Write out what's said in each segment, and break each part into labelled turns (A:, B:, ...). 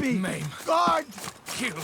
A: me!
B: Maim.
A: Guard!
B: Kill.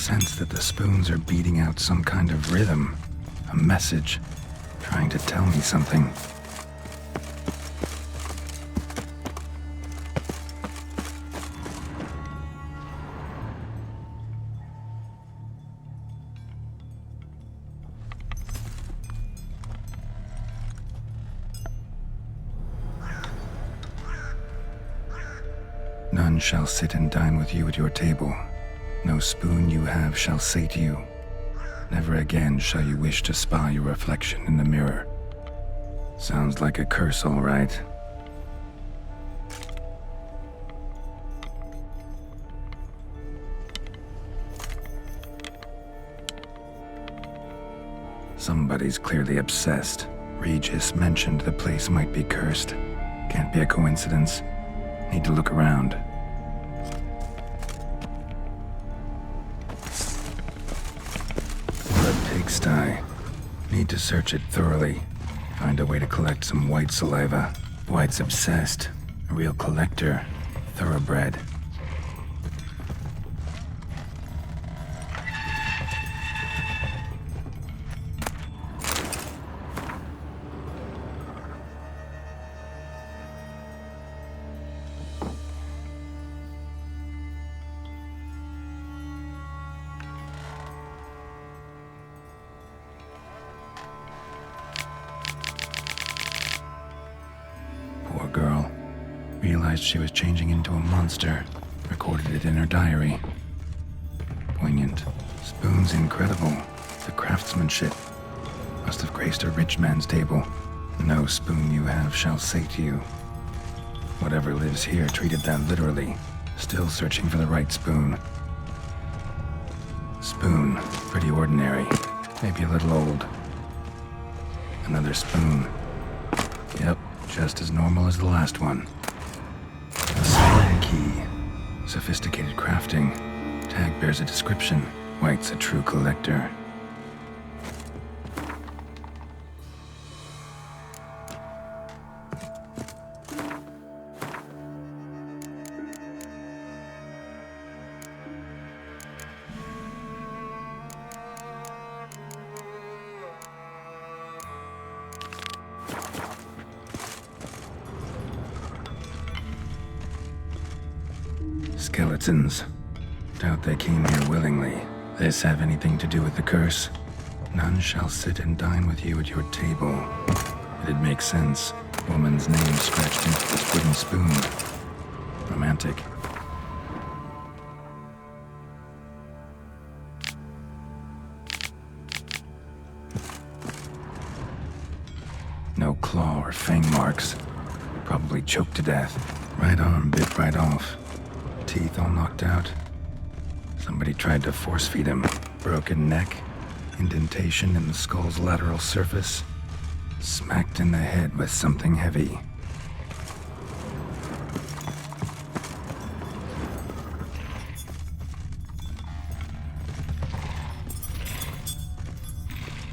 C: sense that the spoons are beating out some kind of rhythm, a message, trying to tell me something. None shall sit and dine with you at your table. No spoon you have shall sate you. Never again shall you wish to spy your reflection in the mirror. Sounds like a curse, all right. Somebody's clearly obsessed. Regis mentioned the place might be cursed. Can't be a coincidence. Need to look around. What a pigsty. Need to search it thoroughly. Find a way to collect some white saliva. White's obsessed. A real collector. Thoroughbred. Poor girl. Realized she was changing into a monster. Recorded it in her diary. Poignant. Spoon's incredible. The craftsmanship. Must have graced a rich man's table. No spoon you have shall sate you. Whatever lives here treated that literally. Still searching for the right spoon. Spoon. Pretty ordinary. Maybe a little old. Another spoon. Yep, just as normal as the last one. A spoon key. Sophisticated crafting. Tag bears a description. White's a true collector. Skeletons. Doubt they came here willingly. This have anything to do with the curse? None shall sit and dine with you at your table. It'd make sense. Woman's name scratched into this wooden spoon. Romantic. No claw or fang marks. Probably choked to death. Right arm bit right off. Teeth all knocked out. Somebody tried to force feed him. Broken neck. Indentation in the skull's lateral surface. Smacked in the head with something heavy.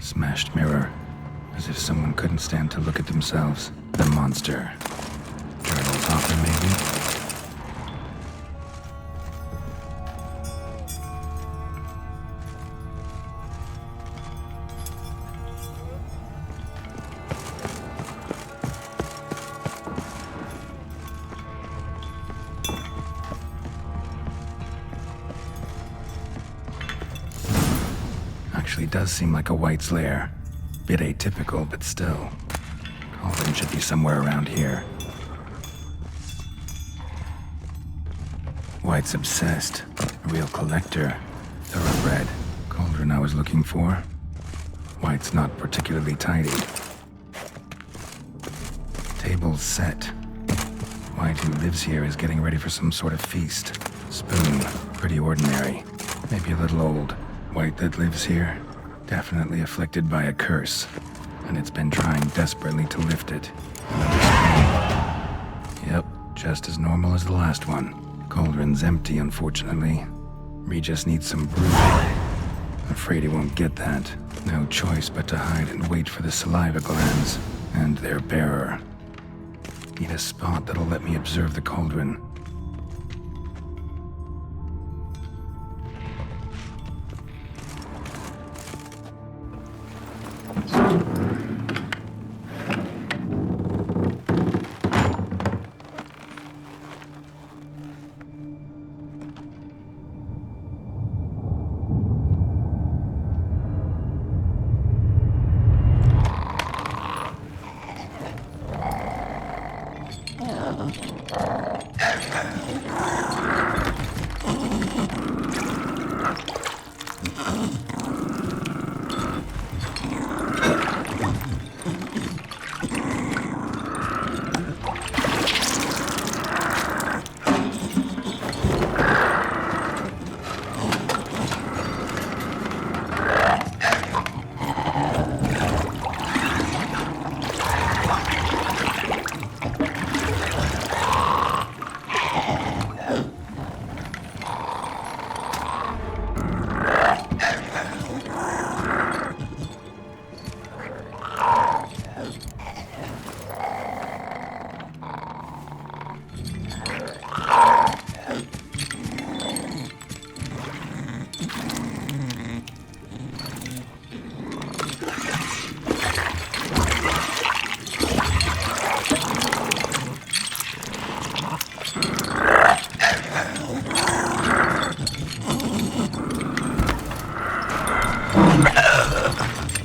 C: Smashed mirror. As if someone couldn't stand to look at themselves. The monster. Journal topper, maybe? Actually does seem like a White's lair. Bit atypical, but still. Cauldron should be somewhere around here. White's obsessed. A real collector. Thoroughbred. Cauldron I was looking for. White's not particularly tidy. Table's set. White, who lives here, is getting ready for some sort of feast. Spoon. Pretty ordinary. Maybe a little old. White that lives here. Definitely afflicted by a curse. And it's been trying desperately to lift it. Another spoon. Yep, just as normal as the last one. Cauldron's empty, unfortunately. Regis needs some brew. Afraid he won't get that. No choice but to hide and wait for the saliva glands. And their bearer. Need a spot that'll let me observe the cauldron.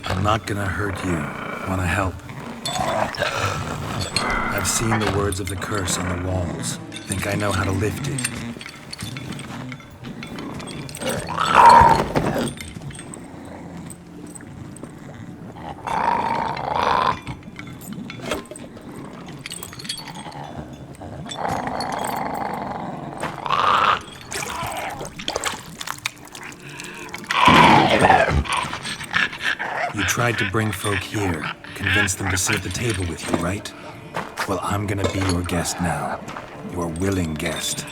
C: I'm not gonna hurt you. Wanna help? I've seen the words of the curse on the walls. Think I know how to lift it. You tried to bring folk here, convince them to sit at the table with you, right? Well, I'm gonna be your guest now. Your willing guest.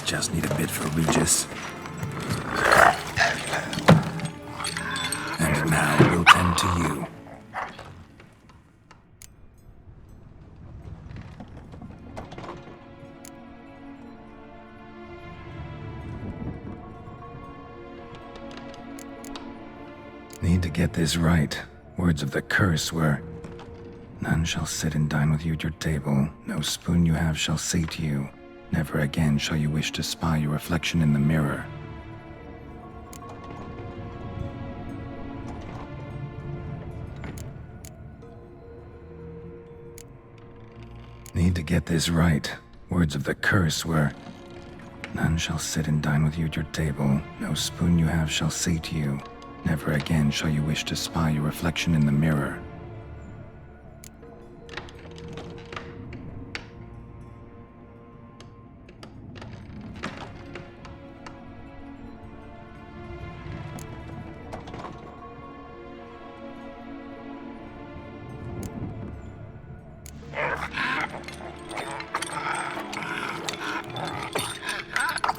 C: Just need a bit for Regis. And now we'll tend to you. Need to get this right. Words of the curse were, "None shall sit and dine with you at your table. No spoon you have shall sate you. Never again shall you wish to spy your reflection in the mirror." Need to get this right. Words of the curse were, "None shall sit and dine with you at your table. No spoon you have shall sate you. Never again shall you wish to spy your reflection in the mirror."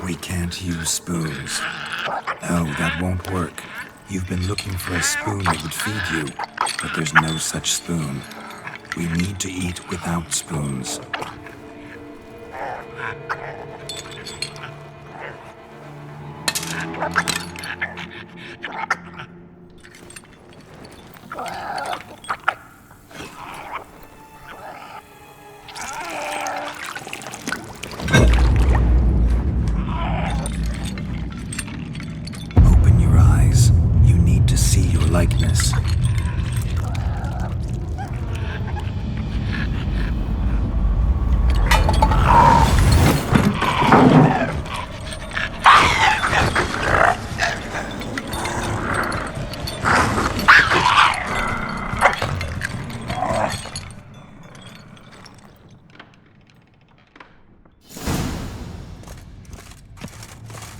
C: We can't use spoons. No, that won't work. You've been looking for a spoon that would feed you, but there's no such spoon. We need to eat without spoons. Open your eyes. You need to see your likeness.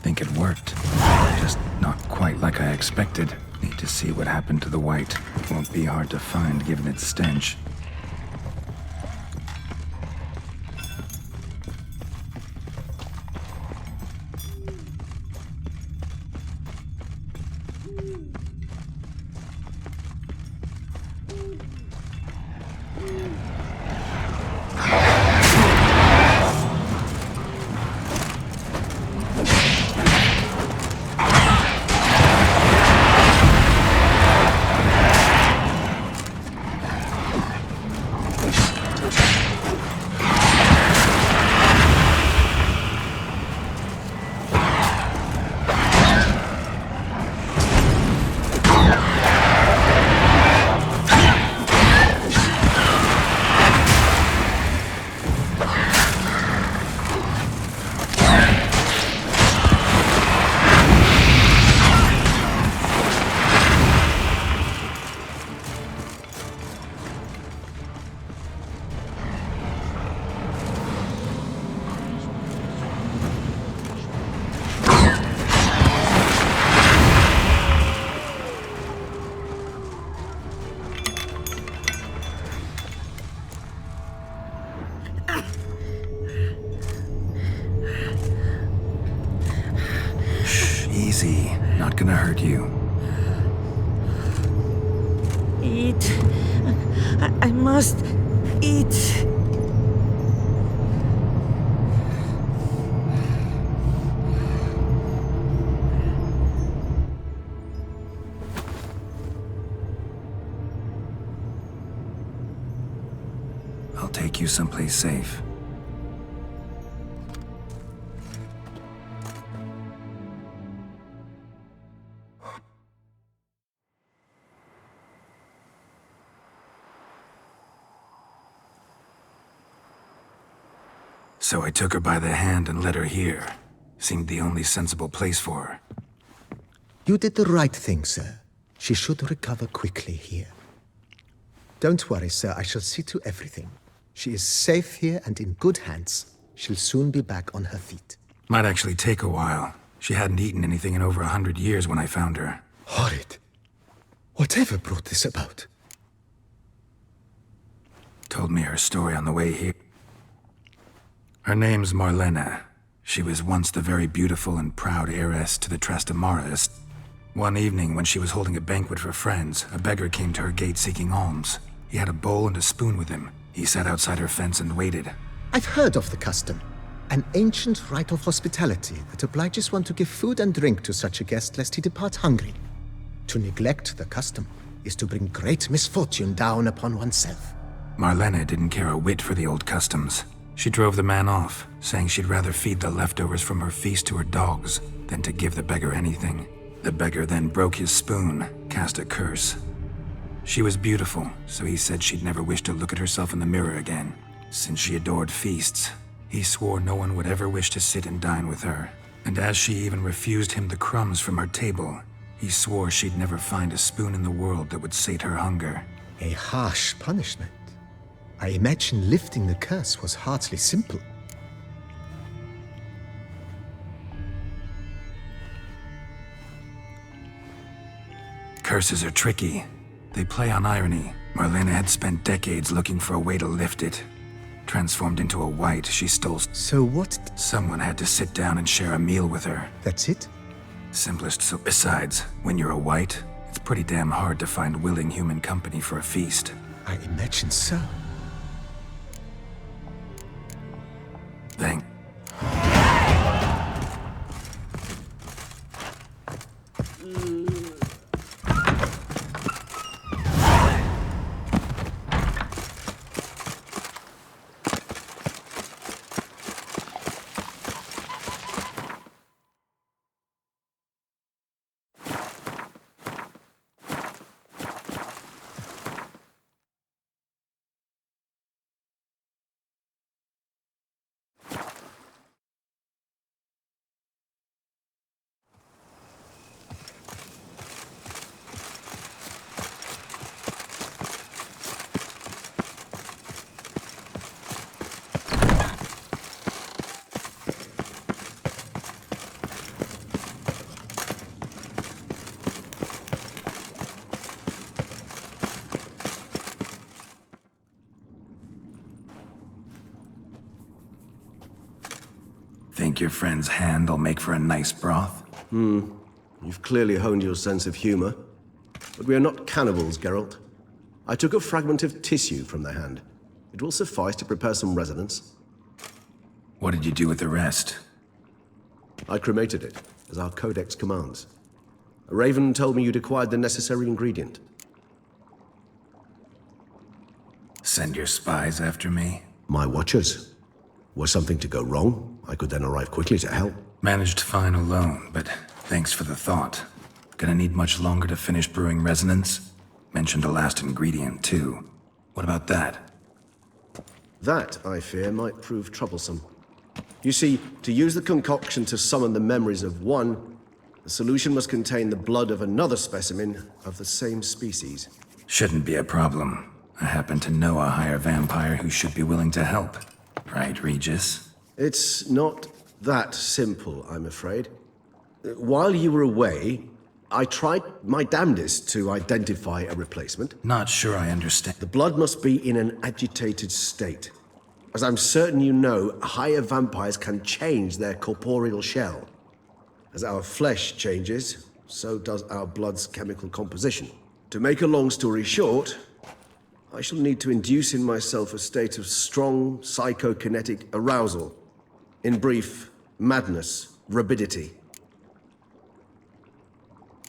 C: Think it worked. Just not quite like I expected. Need to see what happened to the white. Won't be hard to find given its stench. Easy. Not gonna hurt you.
A: Eat. I must eat.
C: I'll take you someplace safe. So I took her by the hand and led her here. Seemed the only sensible place for her.
B: You did the right thing, sir. She should recover quickly here. Don't worry, sir. I shall see to everything. She is safe here and in good hands. She'll soon be back on her feet.
C: Might actually take a while. She hadn't eaten anything in over 100 years when I found her.
B: Horrid. Whatever brought this about?
C: Told me her story on the way here. Her name's Marlena. She was once the very beautiful and proud heiress to the Trastamaras. One evening, when she was holding a banquet for friends, a beggar came to her gate seeking alms. He had a bowl and a spoon with him. He sat outside her fence and waited.
B: I've heard of the custom. An ancient rite of hospitality that obliges one to give food and drink to such a guest lest he depart hungry. To neglect the custom is to bring great misfortune down upon oneself.
C: Marlena didn't care a whit for the old customs. She drove the man off, saying she'd rather feed the leftovers from her feast to her dogs than to give the beggar anything. The beggar then broke his spoon, cast a curse. She was beautiful, so he said she'd never wish to look at herself in the mirror again. Since she adored feasts, he swore no one would ever wish to sit and dine with her. And as she even refused him the crumbs from her table, he swore she'd never find a spoon in the world that would sate her hunger.
B: A harsh punishment. I imagine lifting the curse was hardly simple.
C: Curses are tricky. They play on irony. Marlena had spent decades looking for a way to lift it. Transformed into a white, she stole...
B: So what?
C: Someone had to sit down and share a meal with her.
B: That's it?
C: Simplest so... Besides, when you're a white, it's pretty damn hard to find willing human company for a feast.
B: I imagine so.
C: Thank... Think your friend's hand will make for a nice broth?
D: You've clearly honed your sense of humor. But we are not cannibals, Geralt. I took a fragment of tissue from the hand. It will suffice to prepare some resonance.
C: What did you do with the rest?
D: I cremated it, as our codex commands. A raven told me you'd acquired the necessary ingredient.
C: Send your spies after me?
D: My watchers. Were something to go wrong, I could then arrive quickly to help.
C: Managed fine alone, but thanks for the thought. Gonna need much longer to finish brewing resonance? Mentioned a last ingredient, too. What about that?
D: That, I fear, might prove troublesome. You see, to use the concoction to summon the memories of one, the solution must contain the blood of another specimen of the same species.
C: Shouldn't be a problem. I happen to know a higher vampire who should be willing to help. Right, Regis?
D: It's not that simple, I'm afraid. While you were away, I tried my damnedest to identify a replacement.
C: Not sure I understand.
D: The blood must be in an agitated state. As I'm certain you know, higher vampires can change their corporeal shell. As our flesh changes, so does our blood's chemical composition. To make a long story short, I shall need to induce in myself a state of strong psychokinetic arousal. In brief, madness, rabidity.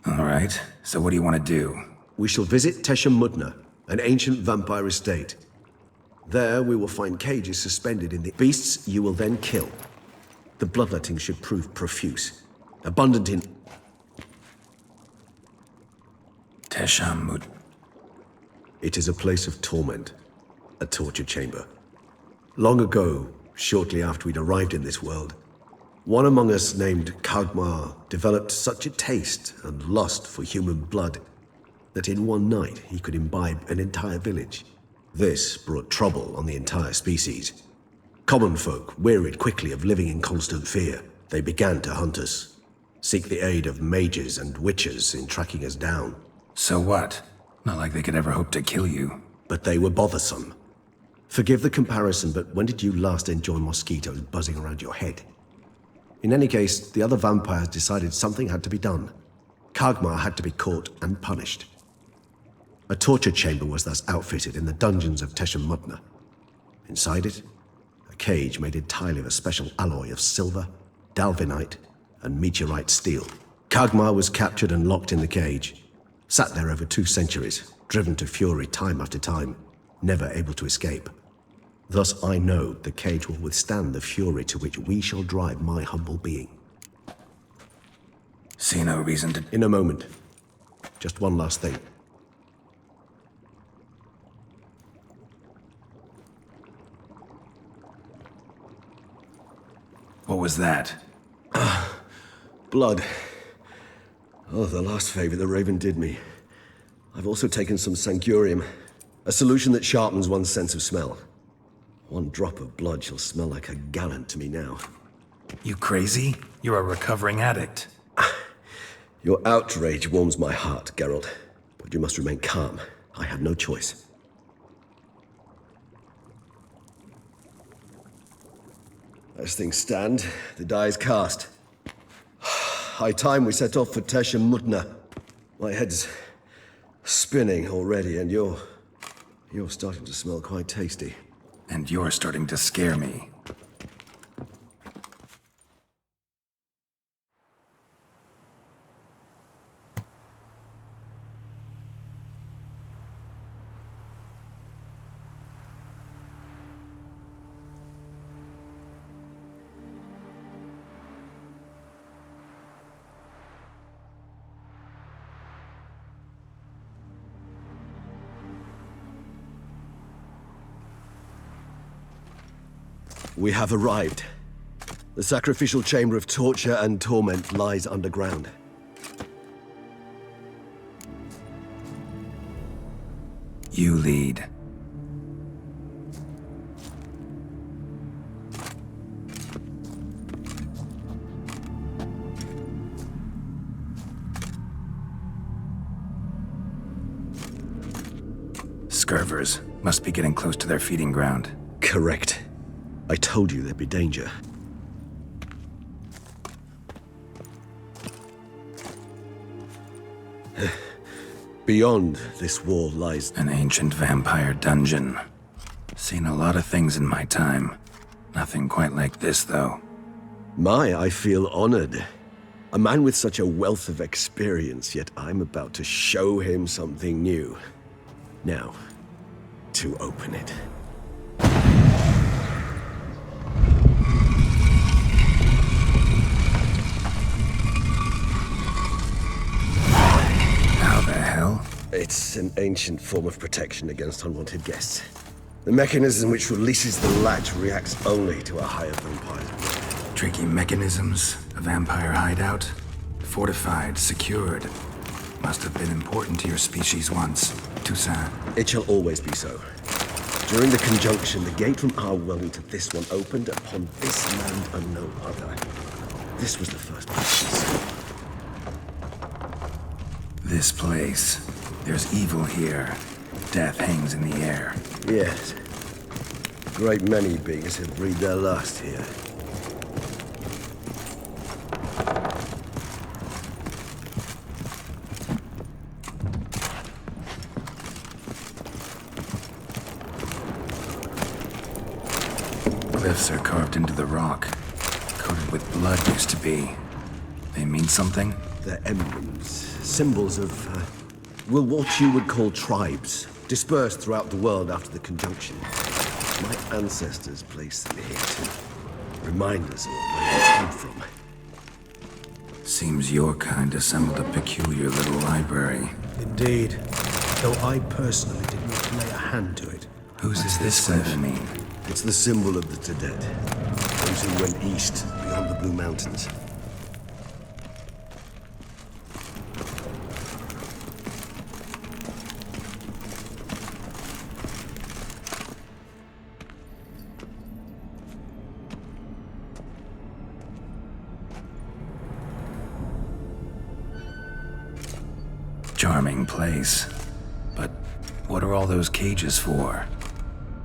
C: All right, so what do you want to do?
D: We shall visit Teshem Mudna, an ancient vampire estate. There we will find cages suspended in the beasts you will then kill. The bloodletting should prove profuse, abundant in...
C: Teshamut.
D: It is a place of torment, a torture chamber. Long ago, shortly after we'd arrived in this world, one among us named Kagmar developed such a taste and lust for human blood that in one night he could imbibe an entire village. This brought trouble on the entire species. Common folk wearied quickly of living in constant fear. They began to hunt us, seek the aid of mages and witches in tracking us down.
C: So what? Not like they could ever hope to kill you.
D: But they were bothersome. Forgive the comparison, but when did you last enjoy mosquitoes buzzing around your head? In any case, the other vampires decided something had to be done. Kagmar had to be caught and punished. A torture chamber was thus outfitted in the dungeons of Teshem Mudna. Inside it, a cage made entirely of a special alloy of silver, dalvinite, and meteorite steel. Kagmar was captured and locked in the cage. Sat there over 2 centuries, driven to fury time after time, never able to escape. Thus I know the cage will withstand the fury to which we shall drive my humble being.
C: See no reason to...
D: In a moment. Just one last thing.
C: What was that?
D: Blood. Oh, the last favor the Raven did me. I've also taken some Sancurium, a solution that sharpens one's sense of smell. 1 drop of blood shall smell like a gallon to me now.
C: You crazy? You're a recovering addict.
D: Your outrage warms my heart, Geralt. But you must remain calm. I have no choice. As things stand, the die is cast. High time we set off for Teshem Mudna. My head's spinning already, and you're starting to smell quite tasty.
C: And you're starting to scare me.
D: We have arrived. The sacrificial chamber of torture and torment lies underground.
C: You lead. Scurvers must be getting close to their feeding ground.
D: Correct. I told you there'd be danger. Beyond this wall lies...
C: An ancient vampire dungeon. Seen a lot of things in my time. Nothing quite like this, though.
D: I feel honored. A man with such a wealth of experience, yet I'm about to show him something new. Now, to open it. It's an ancient form of protection against unwanted guests. The mechanism which releases the latch reacts only to a higher vampire.
C: Tricky mechanisms, a vampire hideout. Fortified, secured. Must have been important to your species once, Toussaint.
D: It shall always be so. During the conjunction, the gate from our world to this one opened upon this land and no other. This was the first place.
C: This place. There's evil here. Death hangs in the air.
D: Yes. A great many beings have breathed their last here.
C: glyphs are carved into the rock. Coated with blood used to be. They mean something?
D: They're emblems, symbols of, what you would call tribes, dispersed throughout the world after the conjunction. My ancestors placed them here to remind us of where we came from.
C: Seems your kind assembled a peculiar little library.
E: Indeed, though I personally did not lay a hand to it.
C: Whose does this glyph mean?
D: It's the symbol of the Tedet, those who went east beyond the Blue Mountains.
C: Charming place. But what are all those cages for?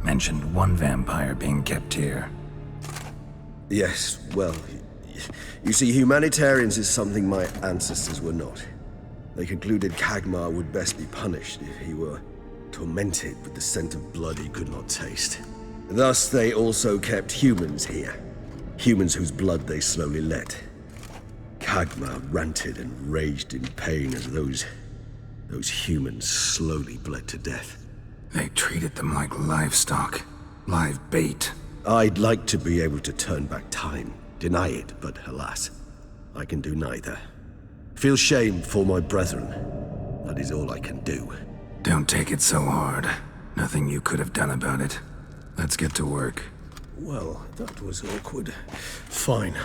C: Mentioned one vampire being kept here.
D: Yes, well, you see, humanitarians is something my ancestors were not. They concluded Kagmar would best be punished if he were tormented with the scent of blood he could not taste. Thus, they also kept humans here. Humans whose blood they slowly let. Kagmar ranted and raged in pain as those humans slowly bled to death.
C: They treated them like livestock. Live bait.
D: I'd like to be able to turn back time, deny it, but alas, I can do neither. Feel shame for my brethren. That is all I can do.
C: Don't take it so hard. Nothing you could have done about it. Let's get to work.
E: Well, that was awkward. Fine.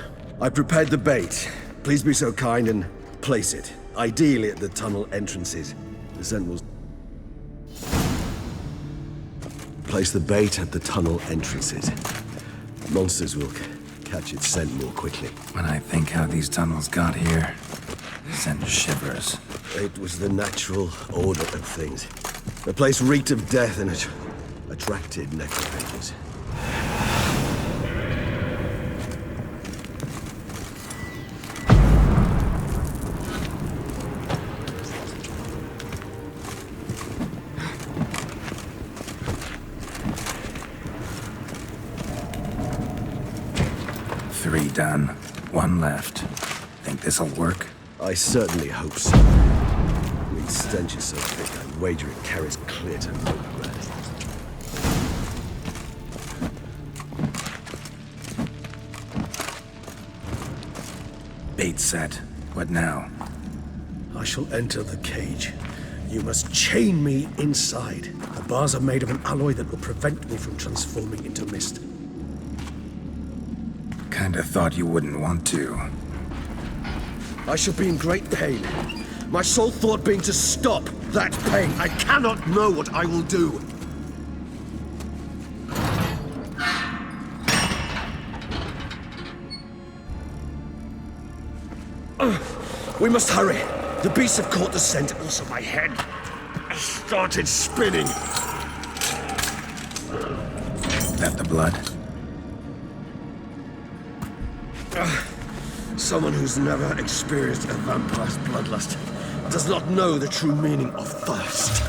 D: I prepared the bait. Please be so kind and place it. Ideally at the tunnel entrances. The scent will... Place the bait at the tunnel entrances. Monsters will catch its scent more quickly.
C: When I think how these tunnels got here, send shivers.
D: It was the natural order of things. The place reeked of death and it attracted necrophages.
C: Three done. One left. Think this'll work?
D: I certainly hope so. The stench is so thick, I wager it carries clear to no breath.
C: Bait set. What now?
E: I shall enter the cage. You must chain me inside. The bars are made of an alloy that will prevent me from transforming into mist.
C: Kinda thought you wouldn't want to.
D: I shall be in great pain. My sole thought being to stop that pain. I cannot know what I will do. We must hurry. The beasts have caught the scent, also my head started spinning.
C: That the blood?
D: Someone who's never experienced a vampire's bloodlust does not know the true meaning of thirst.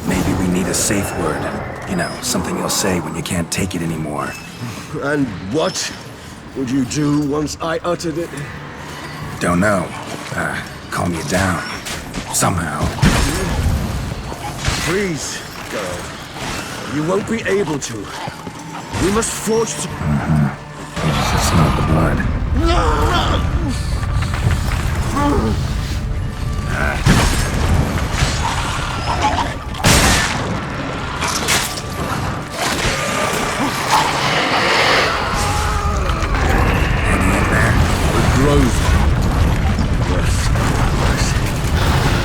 C: Maybe we need a safe word. You know, something you'll say when you can't take it anymore.
D: And what would you do once I uttered it?
C: Don't know. Calm you down. Somehow.
D: Please, girl. You won't be able to. We must forge to...
C: It's not the blood.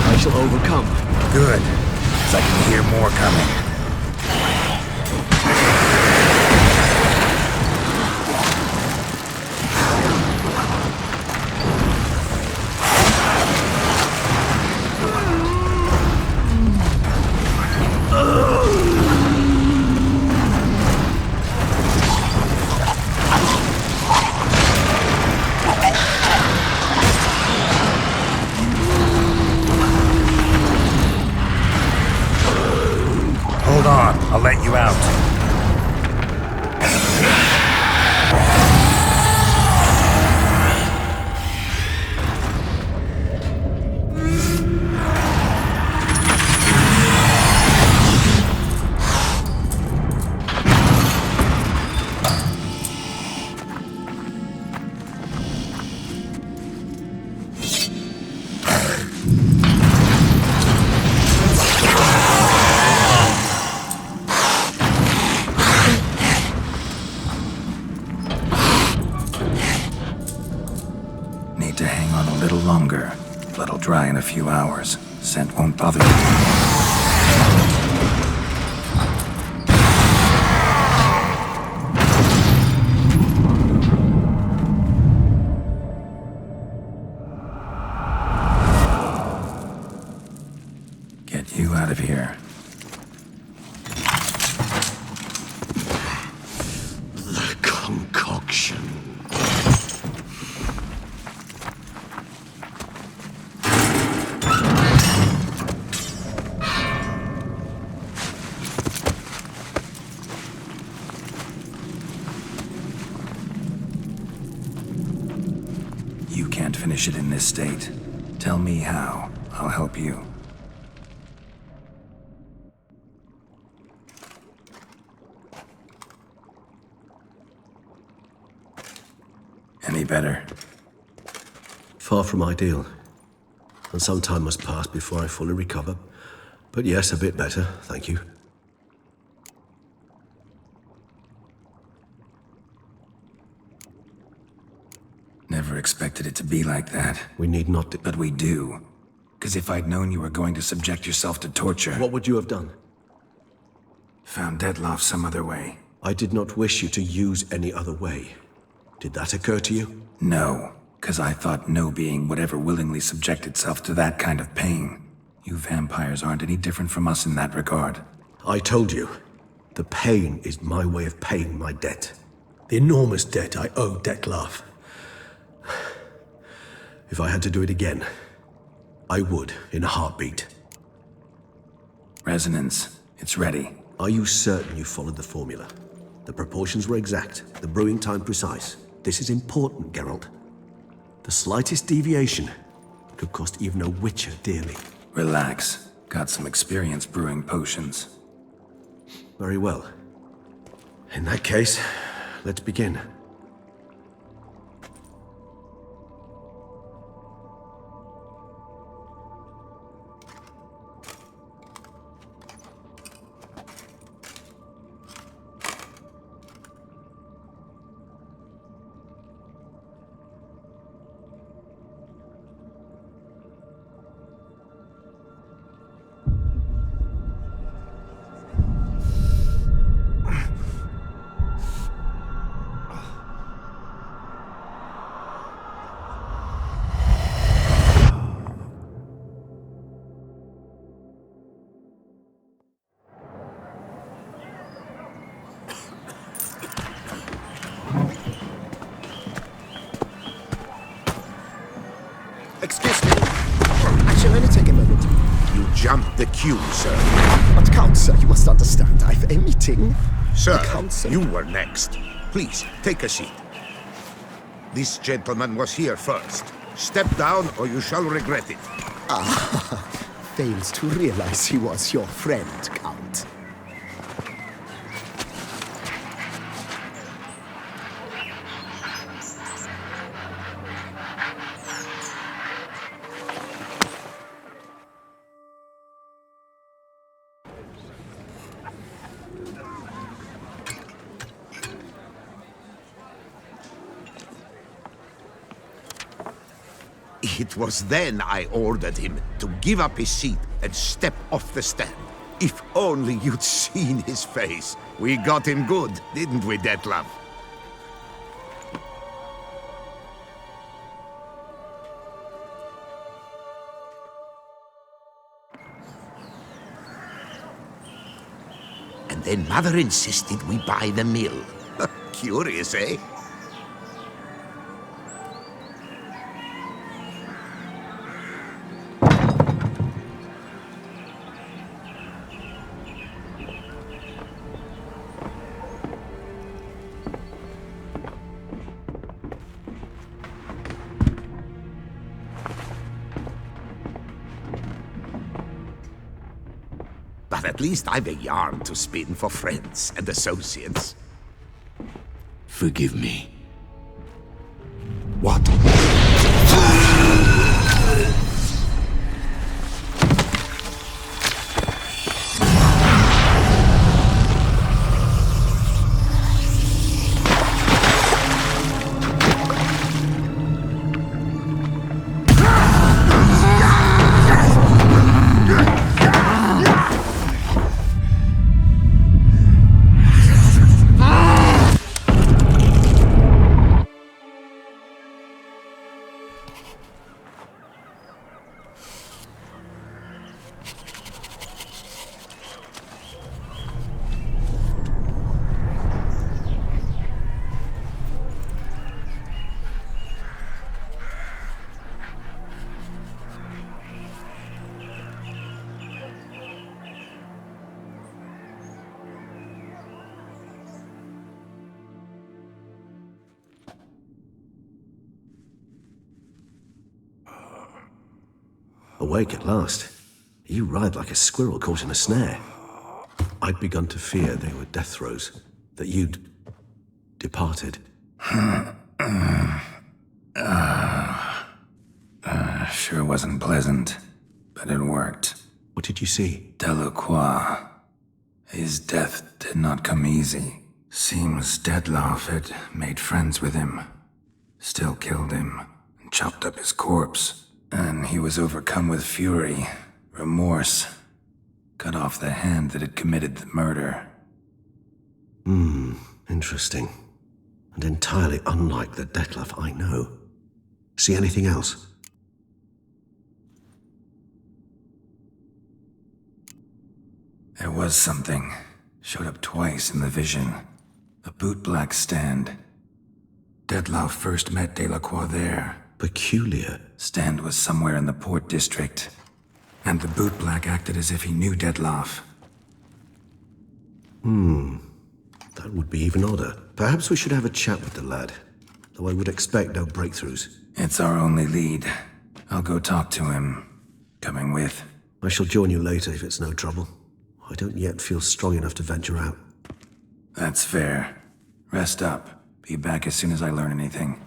D: I shall overcome.
C: Good. 'Cause I can hear more coming. little longer. Blood'll dry in a few hours. Scent won't bother you. Get you out of here.
D: The concoction.
C: You can't finish it in this state. Tell me how. I'll help you. Any better?
D: Far from ideal. And some time must pass before I fully recover. But yes, a bit better, thank you.
C: Never expected it to be like that.
D: We need not.
C: But we do. Because if I'd known you were going to subject yourself to torture...
D: What would you have done?
C: Found Dettlaff some other way.
D: I did not wish you to use any other way. Did that occur to you?
C: No, because I thought no being would ever willingly subject itself to that kind of pain. You vampires aren't any different from us in that regard.
D: I told you, the pain is my way of paying my debt. The enormous debt I owe Dettlaff. If I had to do it again, I would, in a heartbeat.
C: Resonance. It's ready.
D: Are you certain you followed the formula? The proportions were exact, the brewing time precise. This is important, Geralt. The slightest deviation could cost even a witcher dearly.
C: Relax. Got some experience brewing potions.
D: Very well. In that case, let's begin.
B: Excuse me. I shall only take a moment.
F: You jumped the queue, sir.
B: But Count, sir, you must understand. I've a meeting.
F: Sir,
B: The council.
F: you were next. Please, take a seat. This gentleman was here first. Step down or you shall regret it.
B: Fails to realize he was your friend, Count.
F: It was then I ordered him to give up his seat and step off the stand. If only you'd seen his face. We got him good, didn't we, Dettlaff? And then Mother insisted we buy the mill. Curious, eh? But at least I've a yarn to spin for friends and associates.
G: Forgive me.
F: What?
D: Awake at last. You writhe like a squirrel caught in a snare. I'd begun to fear they were death throes, that you'd departed.
C: Sure wasn't pleasant, but it worked.
D: What did you see?
C: Delacroix. His death did not come easy. Seems Detlaff had made friends with him. Still killed him, and chopped up his corpse. And he was overcome with fury, remorse. Cut off the hand that had committed the murder.
D: Interesting. And entirely unlike the Detlaff I know. See anything else?
C: There was something. Showed up twice in the vision. A bootblack stand. Detlaff first met Delacroix there.
D: Peculiar.
C: Stand was somewhere in the Port District. And the bootblack acted as if he knew Detlaff.
D: That would be even odder. Perhaps we should have a chat with the lad. Though I would expect no breakthroughs.
C: It's our only lead. I'll go talk to him. Coming with.
D: I shall join you later if it's no trouble. I don't yet feel strong enough to venture out.
C: That's fair. Rest up. Be back as soon as I learn anything.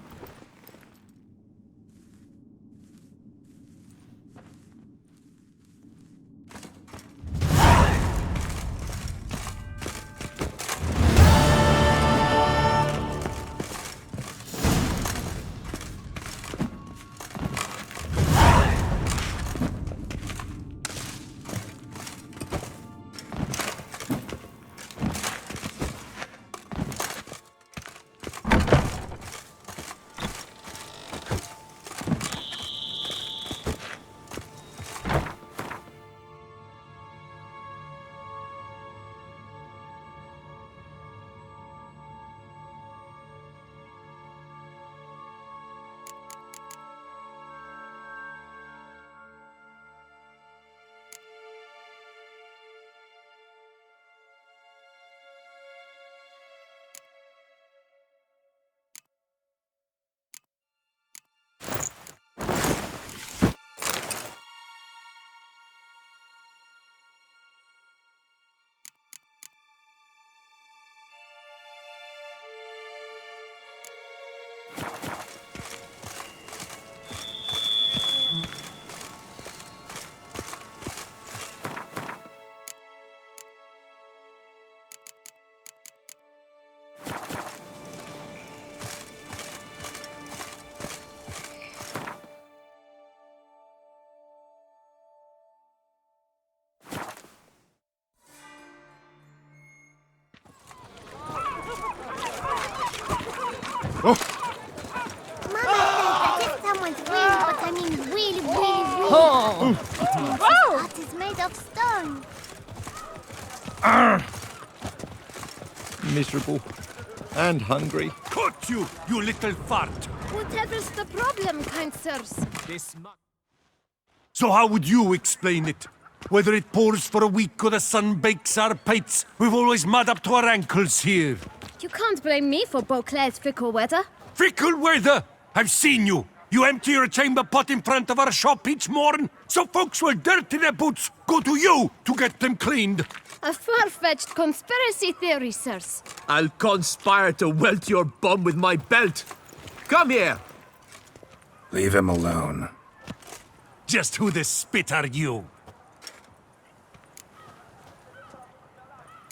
H: Heart is made of stone.
I: Miserable. And hungry.
J: Caught you, you little fart!
H: Whatever's the problem, kind sirs?
J: So how would you explain it? Whether it pours for a week or the sun bakes our pates, we've always mud up to our ankles here.
H: You can't blame me for Beauclair's fickle weather.
J: Fickle weather! I've seen you! You empty your chamber pot in front of our shop each morn, so folks will dirty their boots, go to you to get them cleaned.
H: A far-fetched conspiracy theory, sirs.
K: I'll conspire to welt your bum with my belt. Come here!
C: Leave him alone.
J: Just who the spit are you?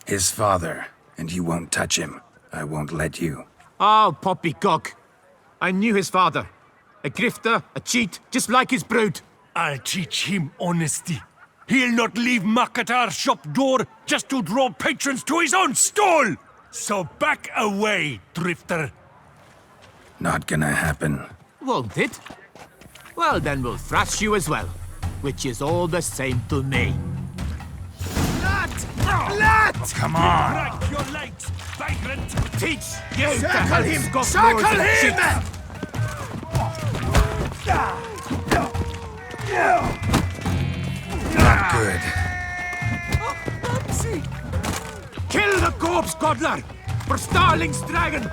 C: His father, and you won't touch him. I won't let you.
K: Oh, poppycock. I knew his father. A grifter, a cheat, just like his brood.
J: I'll teach him honesty. He'll not leave muck at our shop door just to draw patrons to his own stall! So back away, drifter.
C: Not gonna happen.
K: Won't it? Well, then we'll thrash you as well. Which is all the same to me.
J: Let!
C: Come on!
J: Break your legs, vagrant!
K: Teach you to
J: Circle
K: help
J: him!
K: scoff
J: Circle
K: lords and
J: him!
K: cheats.
C: Not good.
K: Kill the corpse, Godler! For Starling's dragon!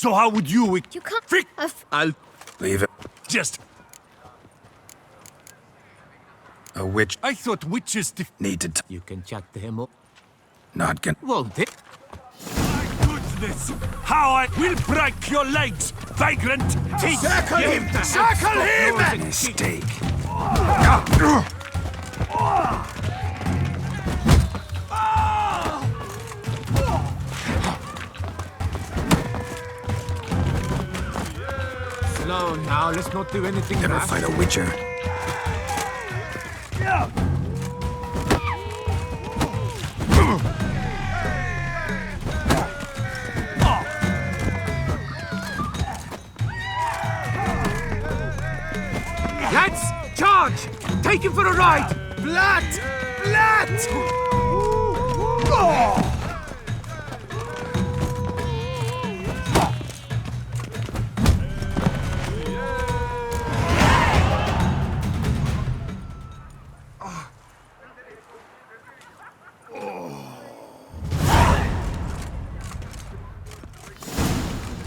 J: So how would you...
H: You can't...
J: Frick!
K: I'll...
C: Leave it.
J: Just...
C: A witch
J: I thought witches...
C: need to
K: You can chat to him up,
C: not gonna...
K: won't it?
J: My goodness! How I will break your legs, vagrant!
K: Circle him!
J: Circle him!
C: Mistake.
K: Slow now, let's not do anything
C: Gonna
K: rash.
C: fight a witcher.
K: Lads, charge! Take him for a ride! Blood! Blood!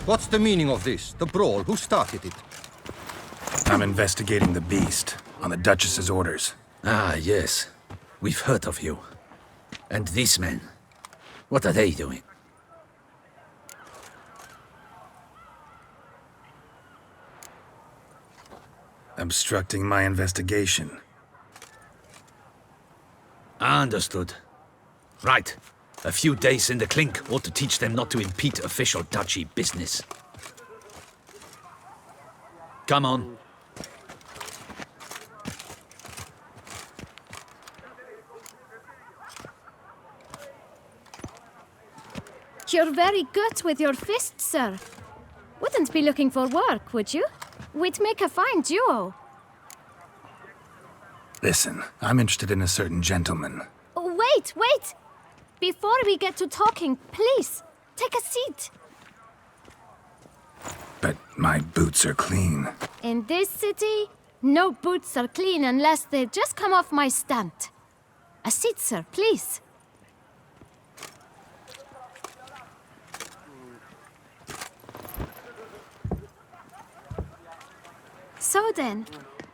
I: What's the meaning of this? The brawl? Who started it?
C: I'm investigating the beast on the Duchess's orders.
G: Ah, yes. We've heard of you. And these men, what are they doing?
C: Obstructing my investigation.
G: Understood. Right. A few days in the clink ought to teach them not to impede official duchy business. Come on.
H: You're very good with your fists, sir. Wouldn't be looking for work, would you? We'd make a fine duo.
C: Listen, I'm interested in a certain gentleman.
H: Oh, wait! Before we get to talking, please, take a seat.
C: But my boots are clean.
H: In this city, no boots are clean unless they just come off my stand. A seat, sir, please. So then,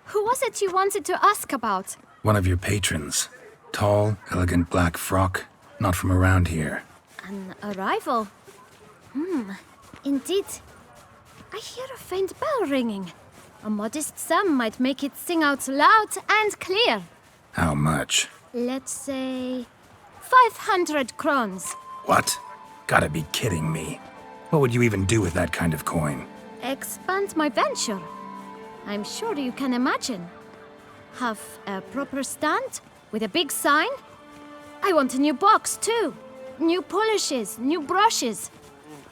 H: who was it you wanted to ask about?
C: One of your patrons. Tall, elegant black frock. Not from around here.
H: An arrival? Indeed. I hear a faint bell ringing. A modest sum might make it sing out loud and clear.
C: How much?
H: Let's say 500 crowns.
C: What? Gotta be kidding me. What would you even do with that kind of coin?
H: Expand my venture. I'm sure you can imagine. Have a proper stand with a big sign. I want a new box too. New polishes, new brushes.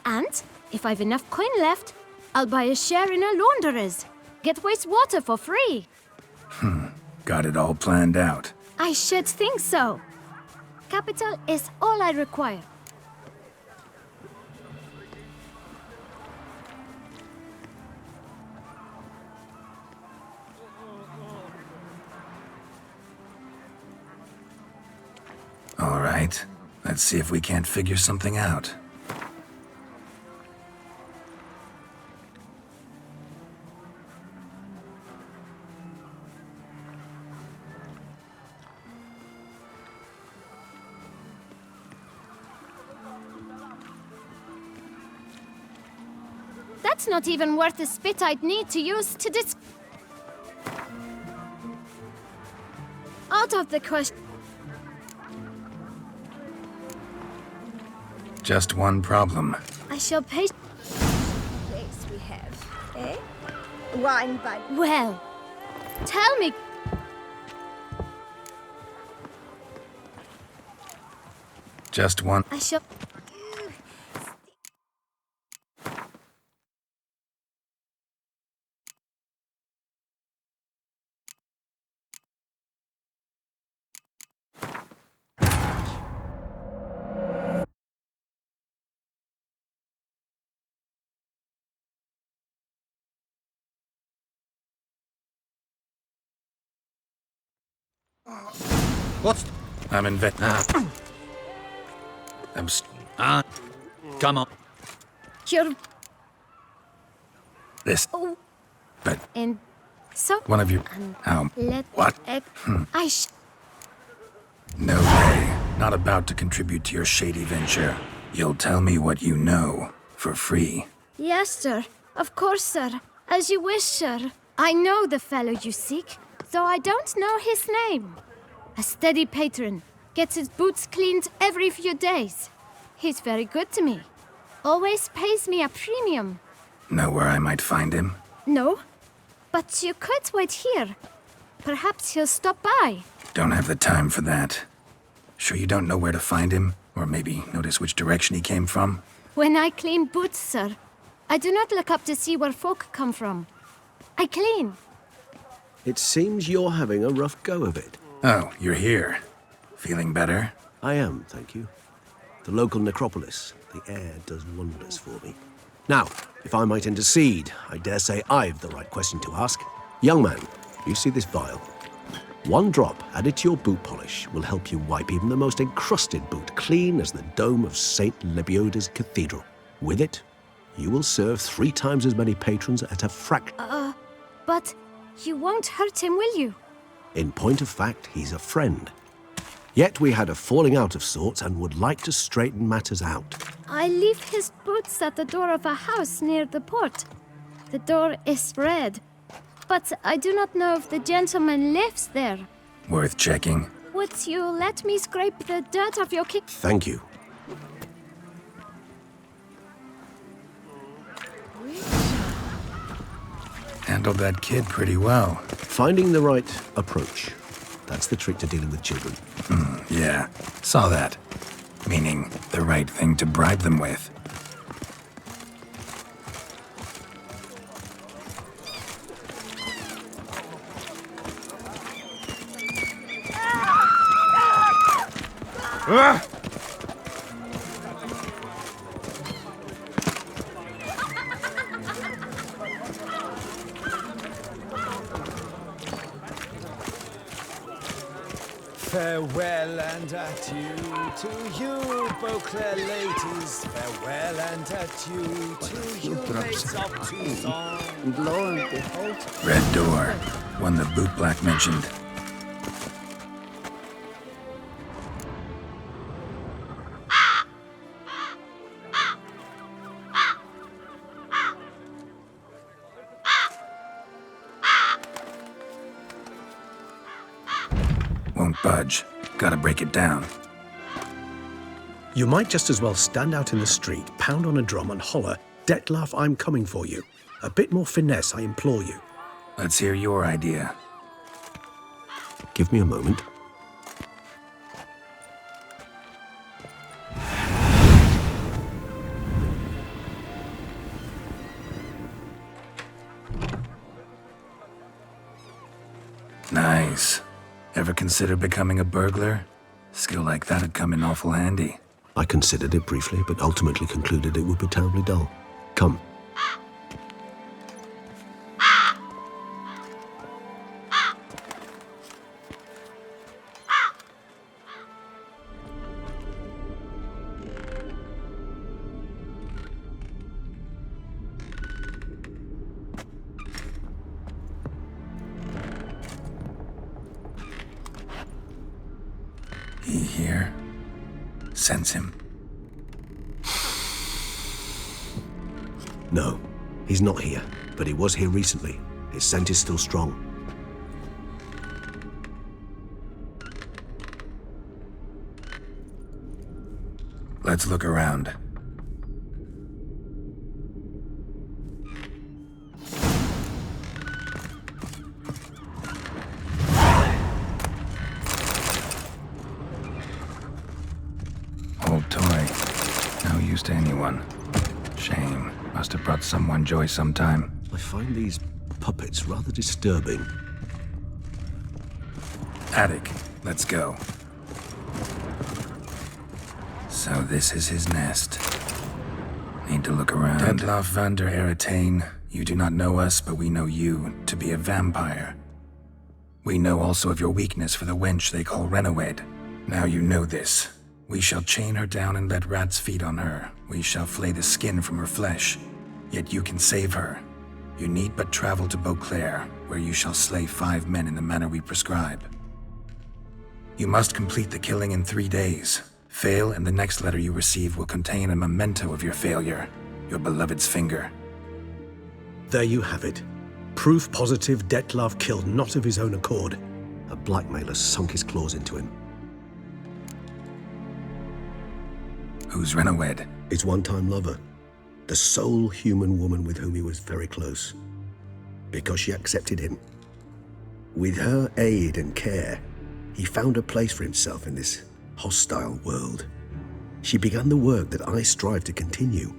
H: And if I've enough coin left, I'll buy a share in a launderer's. Get wastewater for free.
C: Got it all planned out.
H: I should think so. Capital is all I require.
C: All right. Let's see if we can't figure something out.
H: That's not even worth the spit I'd need to use to Out of the question.
C: Just one problem.
H: I shall pay.
L: Place we have, eh? Wine by.
H: Well, tell me.
C: Just one.
H: I shall.
I: What's...
C: I'm in vet.
G: Come on.
H: You're
C: This.
H: Oh.
C: But
H: And so...
C: one of you... What? No way. Not about to contribute to your shady venture. You'll tell me what you know, for free.
H: Yes, sir. Of course, sir. As you wish, sir. I know the fellow you seek, though I don't know his name. A steady patron. Gets his boots cleaned every few days. He's very good to me. Always pays me a premium.
C: Know where I might find him?
H: No, but you could wait here. Perhaps he'll stop by.
C: Don't have the time for that. Sure you don't know where to find him? Or maybe notice which direction he came from?
H: When I clean boots, sir, I do not look up to see where folk come from. I clean.
D: It seems you're having a rough go of it.
C: Oh, you're here. Feeling better?
D: I am, thank you. The local necropolis. The air does wonders for me. Now, if I might intercede, I dare say I've the right question to ask. Young man, you see this vial? One drop added to your boot polish will help you wipe even the most encrusted boot clean as the dome of St. Lebioda's Cathedral. With it, you will serve 3 times as many patrons at a fraction.
H: But you won't hurt him, will you?
D: In point of fact, he's a friend. Yet we had a falling out of sorts and would like to straighten matters out.
H: I leave his boots at the door of a house near the port. The door is red, but I do not know if the gentleman lives there.
C: Worth checking.
H: Would you let me scrape the dirt off your kick?
D: Thank you.
C: Handled that kid pretty well.
D: Finding the right approach. That's the trick to dealing with children.
C: Yeah, saw that. Meaning, the right thing to bribe them with.
M: Farewell and adieu to you, Beauclair ladies. Farewell and adieu to you, maids of Toussaint.
N: And lo and behold,
C: Red door. One the boot black mentioned. Won't budge. Gotta break it down.
E: You might just as well stand out in the street, pound on a drum and holler, "Detlef, I'm coming for you." A bit more finesse, I implore you.
C: Let's hear your idea.
D: Give me a moment.
C: Nice. Ever consider becoming a burglar? Skill like that'd come in awful handy.
D: I considered it briefly, but ultimately concluded it would be terribly dull. Come.
C: He here? Sense him.
D: No, he's not here, but he was here recently. His scent is still strong.
C: Let's look around. Old toy. No use to anyone. Shame. Must have brought someone joy sometime.
D: I find these puppets rather disturbing.
C: Attic. Let's go. So this is his nest. Need to look around. Detlef van der Eretain, you do not know us, but we know you to be a vampire. We know also of your weakness for the wench they call Renowed. Now you know this. We shall chain her down and let rats feed on her. We shall flay the skin from her flesh. Yet you can save her. You need but travel to Beauclair, where you shall slay 5 men in the manner we prescribe. You must complete the killing in 3 days. Fail, and the next letter you receive will contain a memento of your failure, your beloved's finger.
E: There you have it. Proof positive Dettlaff killed not of his own accord. A blackmailer sunk his claws into him.
C: Who's Renawed?
E: His one-time lover. The sole human woman with whom he was very close. Because she accepted him. With her aid and care, he found a place for himself in this hostile world. She began the work that I strive to continue.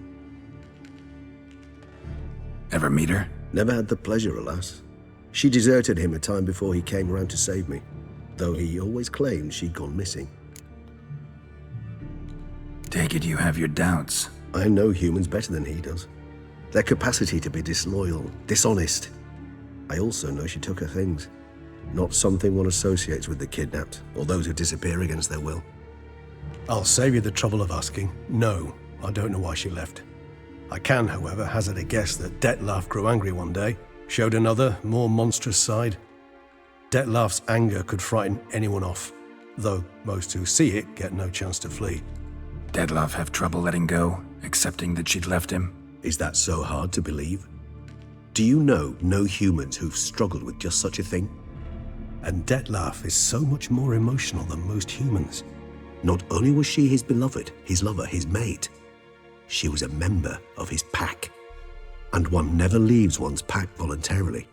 C: Ever meet her?
D: Never had the pleasure, alas. She deserted him a time before he came round to save me, though he always claimed she'd gone missing.
C: Take it you have your doubts.
D: I know humans better than he does. Their capacity to be disloyal, dishonest. I also know she took her things. Not something one associates with the kidnapped, or those who disappear against their will.
E: I'll save you the trouble of asking. No, I don't know why she left. I can, however, hazard a guess that Dettlaff grew angry one day, showed another, more monstrous side. Dettlaff's anger could frighten anyone off, though most who see it get no chance to flee.
C: Dettlaff have trouble letting go, accepting that she'd left him?
E: Is that so hard to believe? Do you know no humans who've struggled with just such a thing? And Dettlaff is so much more emotional than most humans. Not only was she his beloved, his lover, his mate, she was a member of his pack. And one never leaves one's pack voluntarily.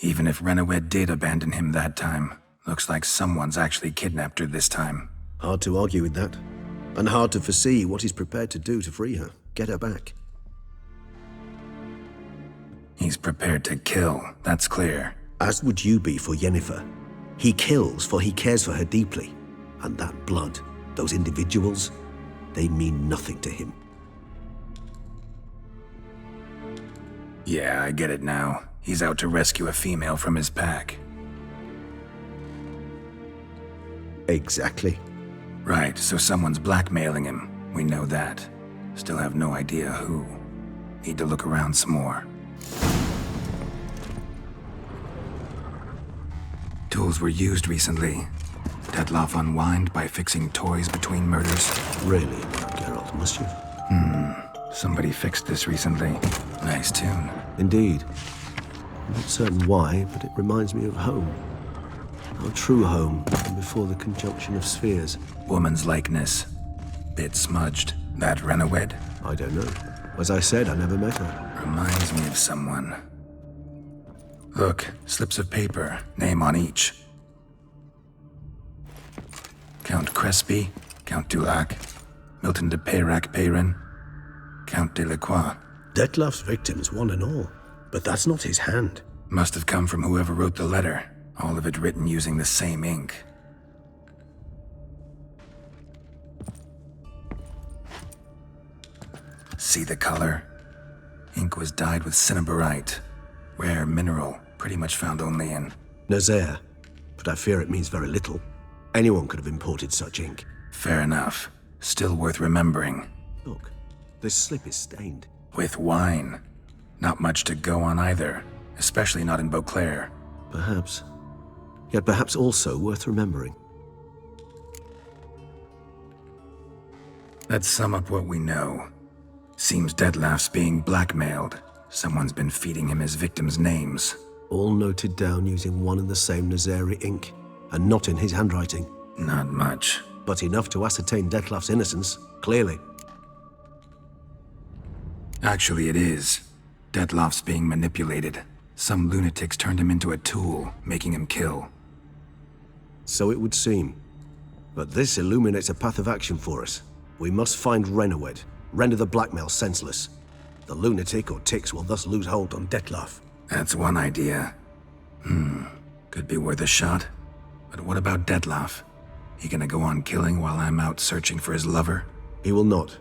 C: Even if Renawed did abandon him that time, looks like someone's actually kidnapped her this time.
D: Hard to argue with that. And hard to foresee what he's prepared to do to free her, get her back.
C: He's prepared to kill, that's clear.
E: As would you be for Yennefer. He kills for he cares for her deeply. And that blood, those individuals, they mean nothing to him.
C: Yeah, I get it now. He's out to rescue a female from his pack.
E: Exactly.
C: Right, so someone's blackmailing him. We know that. Still have no idea who. Need to look around some more. Tools were used recently. Dettlaff unwind by fixing toys between murders.
E: Really, Geralt, must you?
C: Somebody fixed this recently. Nice tune.
E: Indeed. I'm not certain why, but it reminds me of home. Our true home, and before the conjunction of spheres.
C: Woman's likeness. Bit smudged. That Renawed?
E: I don't know. As I said, I never met her.
C: Reminds me of someone. Look, slips of paper, name on each. Count Crespi, Count Dulac, Milton de Peyrac-Peyrin, Count Delacroix.
E: Dettlaff's victims, one and all. But that's not his hand.
C: Must have come from whoever wrote the letter. All of it written using the same ink. See the color? Ink was dyed with cinnabarite. Rare mineral, pretty much found only in
E: Nazaire. But I fear it means very little. Anyone could have imported such ink.
C: Fair enough. Still worth remembering.
E: Look, this slip is stained.
C: With wine. Not much to go on either, especially not in Beauclair.
E: Perhaps. Yet perhaps also worth remembering.
C: Let's sum up what we know. Seems Dettlaff's being blackmailed. Someone's been feeding him his victims' names.
E: All noted down using one and the same Nazaire ink, and not in his handwriting.
C: Not much.
E: But enough to ascertain Dettlaff's innocence, clearly.
C: Actually, it is. Dettlaff's being manipulated. Some lunatics turned him into a tool, making him kill.
E: So it would seem. But this illuminates a path of action for us. We must find Renawed, render the blackmail senseless. The lunatic or ticks will thus lose hold on Dettlaff.
C: That's one idea. Could be worth a shot. But what about Dettlaff? He gonna go on killing while I'm out searching for his lover?
E: He will not.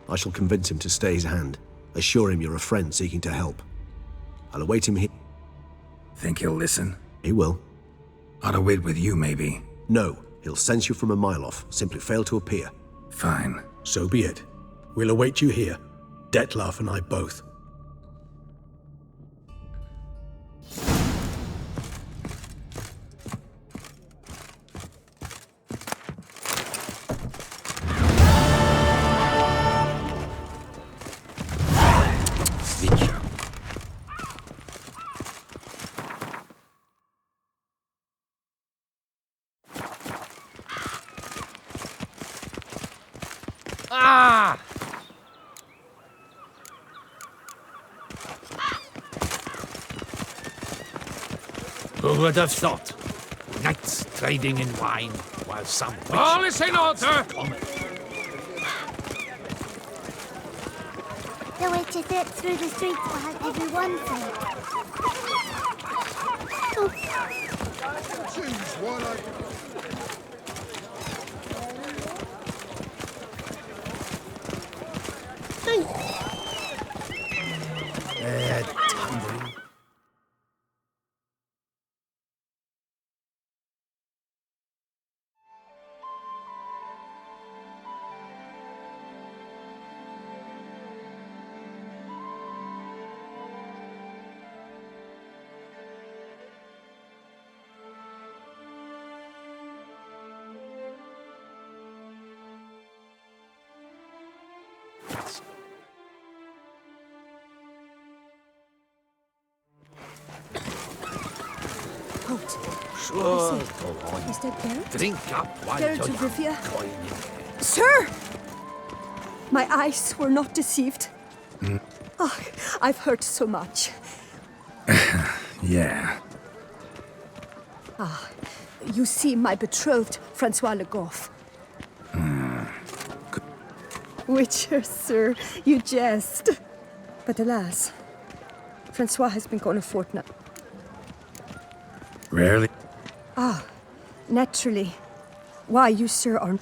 E: I shall convince him to stay his hand. Assure him you're a friend seeking to help. I'll await him here.
C: Think he'll listen?
E: He will.
C: Ought to wait with you, maybe.
E: No, he'll sense you from a mile off. Simply fail to appear.
C: Fine.
E: So be it. We'll await you here. Dettlaff and I both.
G: Who would have thought? Knights trading in wine, while some witch...
J: All is in order!
H: The witches through the streets will have everyone safe.
F: Jeez, what I...
E: Thundering.
G: Sure, go on.
L: Is that Geralt?
G: Drink up while
L: Geralt
G: you're
L: of Rivia?
G: young.
L: Sir! My eyes were not deceived. Oh, I've heard so much.
C: Yeah.
L: Ah, you see my betrothed, Francois Le Goff. Witcher, sir, you jest. But alas, Francois has been gone a fortnight.
C: Rarely.
L: Ah, naturally. Why, you, sir, are...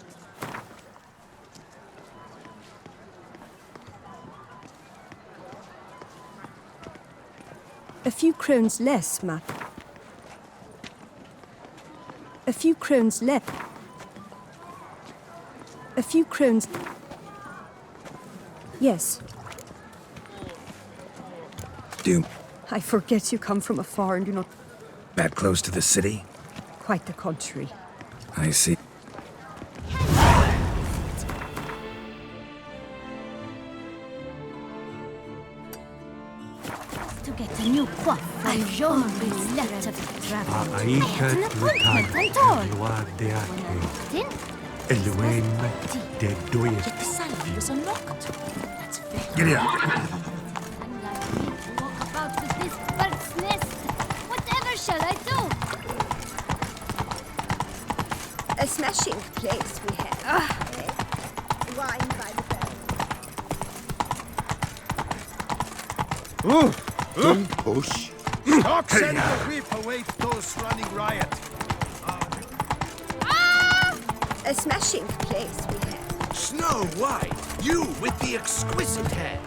L: A few crowns less, ma. A few crowns left. A few crowns... Yes.
C: Do
L: I forget you come from afar and do not...
C: that close to the city?
L: Quite the contrary.
C: I see.
H: To get a new coif, I've always left of travel. An appointment and all. When
J: Eluim de Doyes.
H: the salon was unlocked. That's very...
C: Giddy up.
H: And I need to walk about with this bird's nest. Whatever shall I do?
L: A smashing place we have. Wine by the bell.
F: Don't push.
J: Talk send the whip await those running riot.
L: A smashing place we have.
G: Snow White, you with the exquisite hair.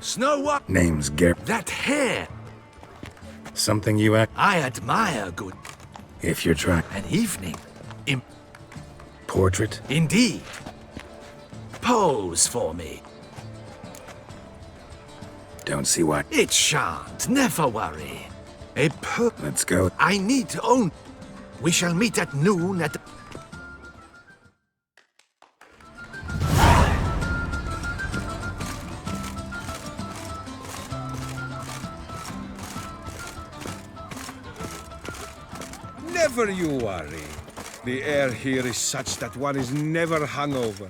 G: Snow White,
C: Name's Gar.
G: that hair.
C: Something you act.
G: I admire good.
C: If you're trying.
G: An evening.
C: Portrait?
G: Indeed. Pose for me.
C: Don't see why.
G: It shan't, never worry.
C: Let's go.
G: I need to own. We shall meet at noon at...
J: Never you worry. The air here is such that one is never hungover.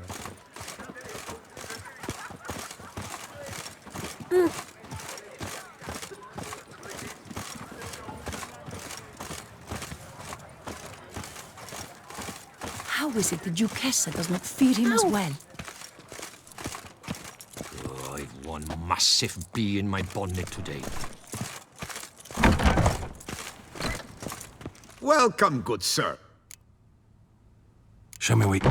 A: How is it the Duchessa does not feed him as well?
N: Oh, I've one massive bee in my bonnet today.
F: Welcome, good sir.
C: Show me wait.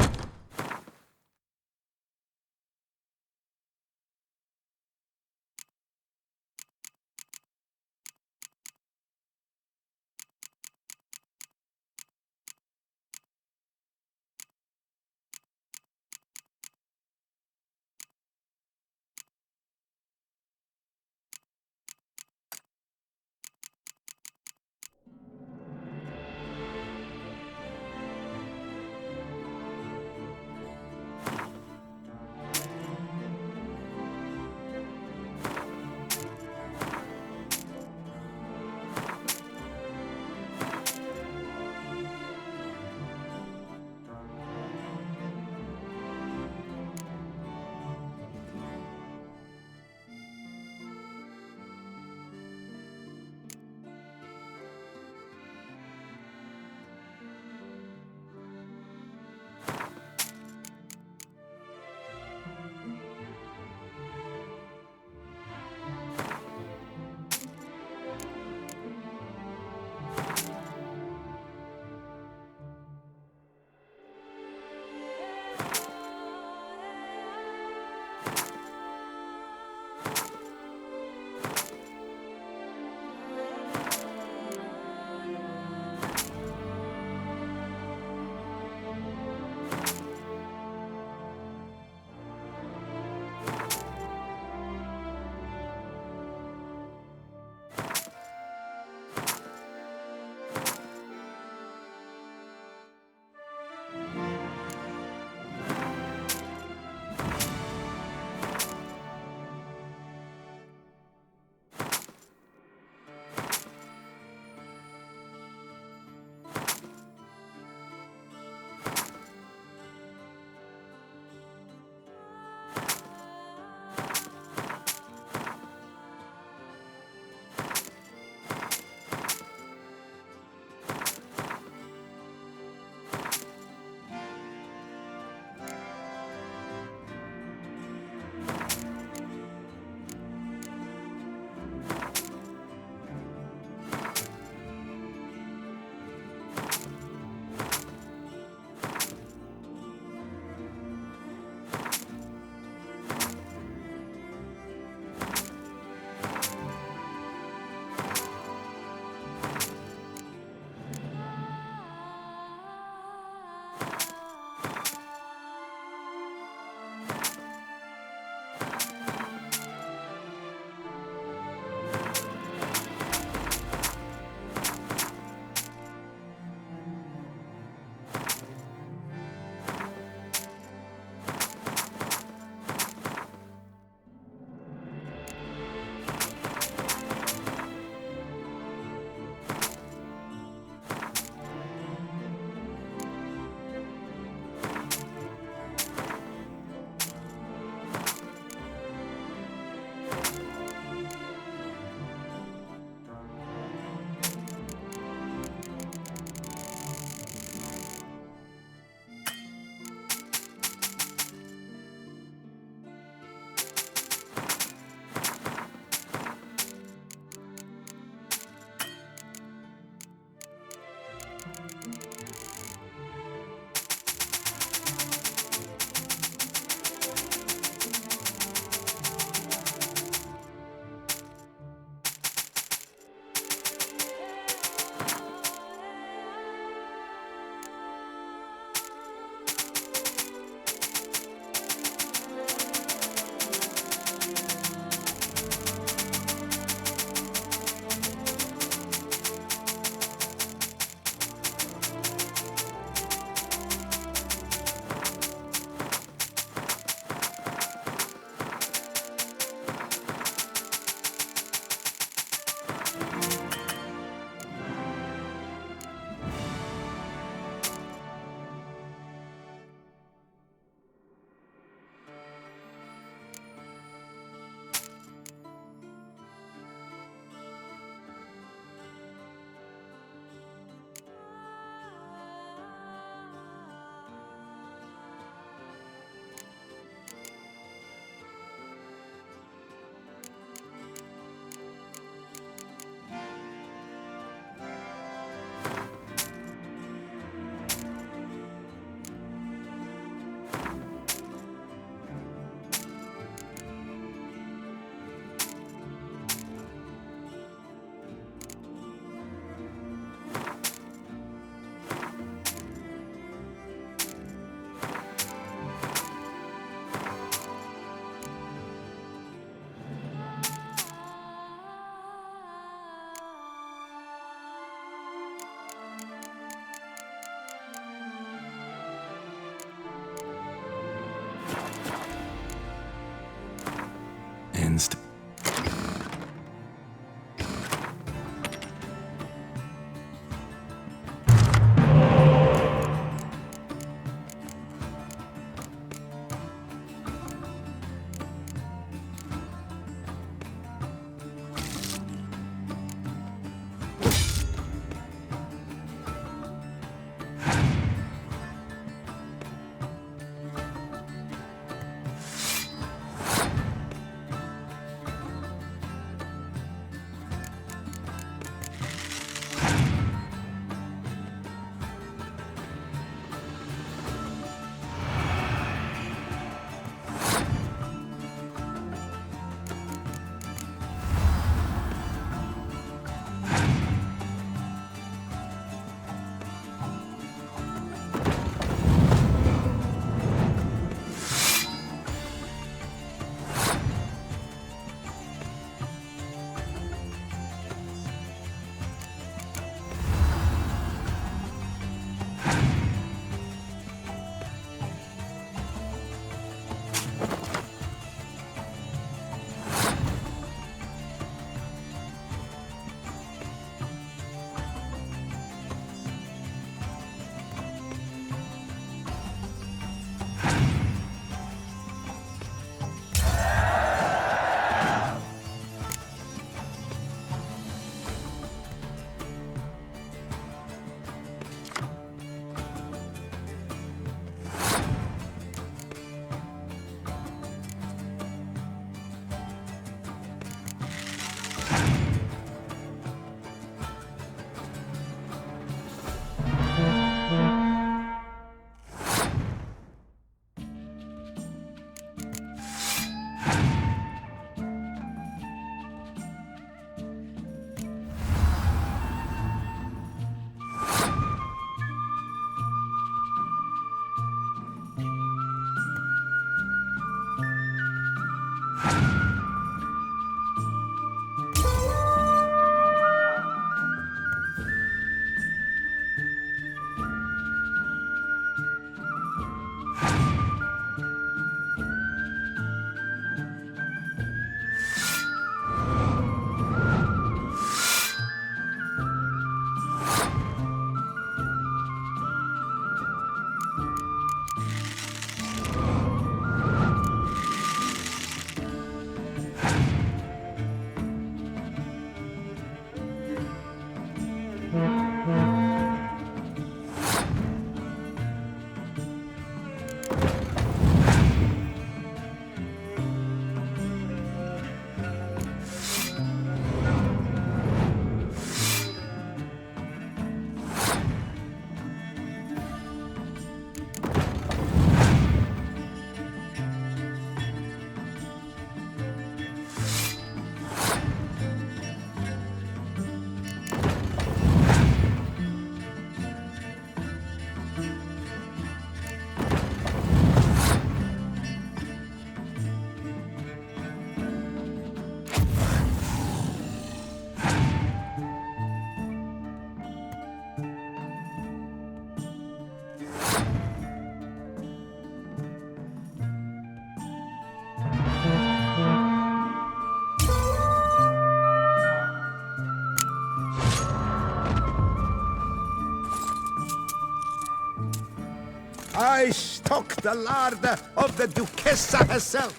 F: the larder of the Duchessa herself.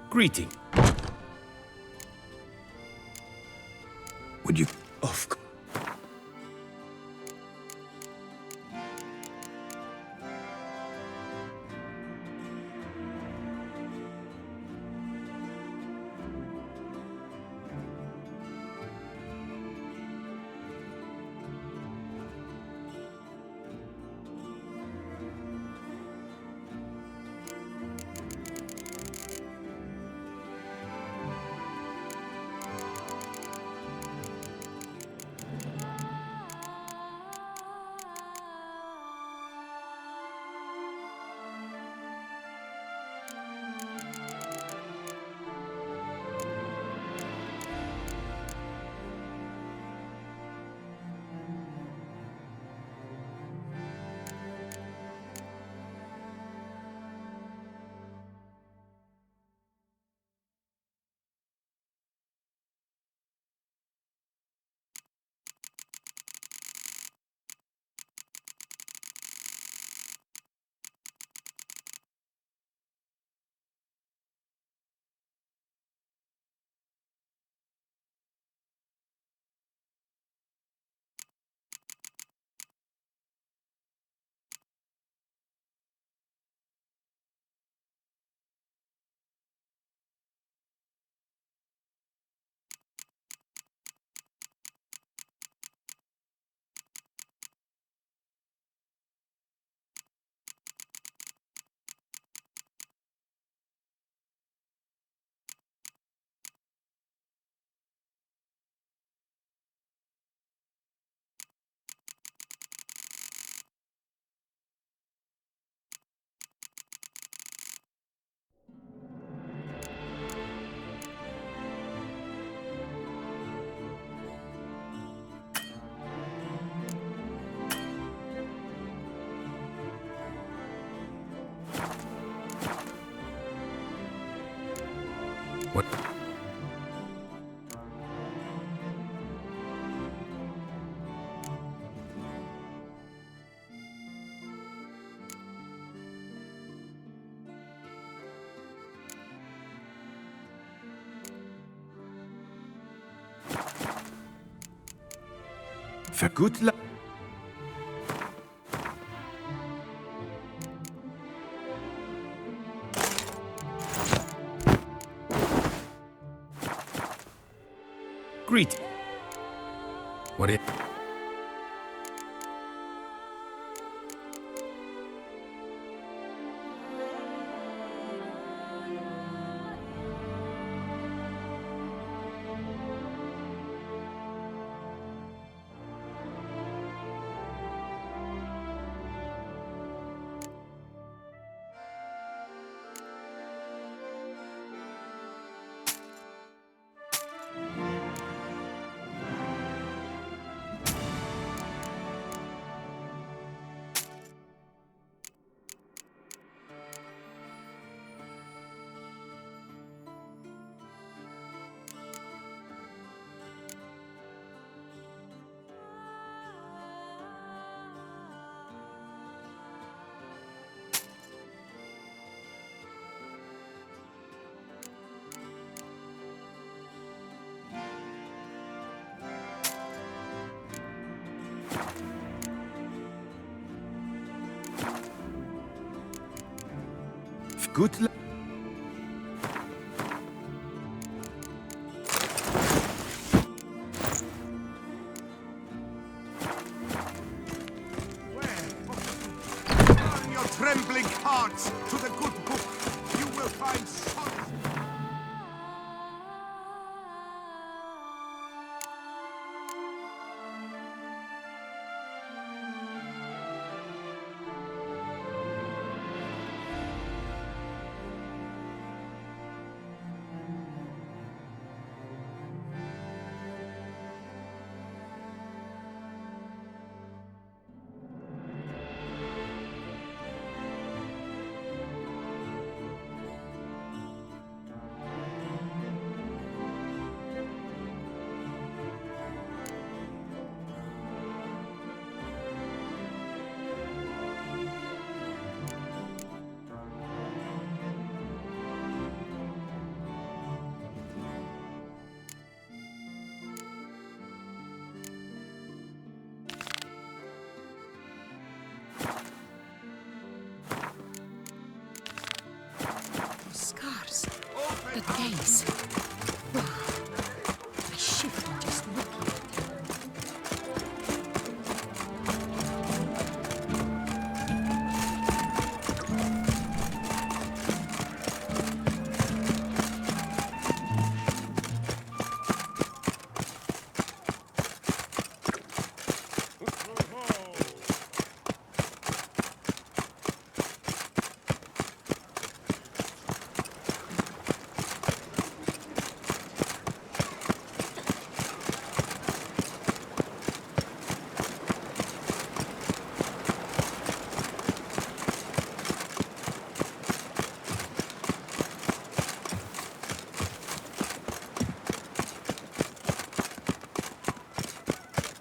G: Greeting.
C: Would you...
B: Of course.
C: What?
F: For good luck.
G: Greeting.
C: What it...
F: Good luck. Turn your trembling hearts to the good book. You will find solace.
A: Scars. The gaze. Wow. I shiver just looking at them.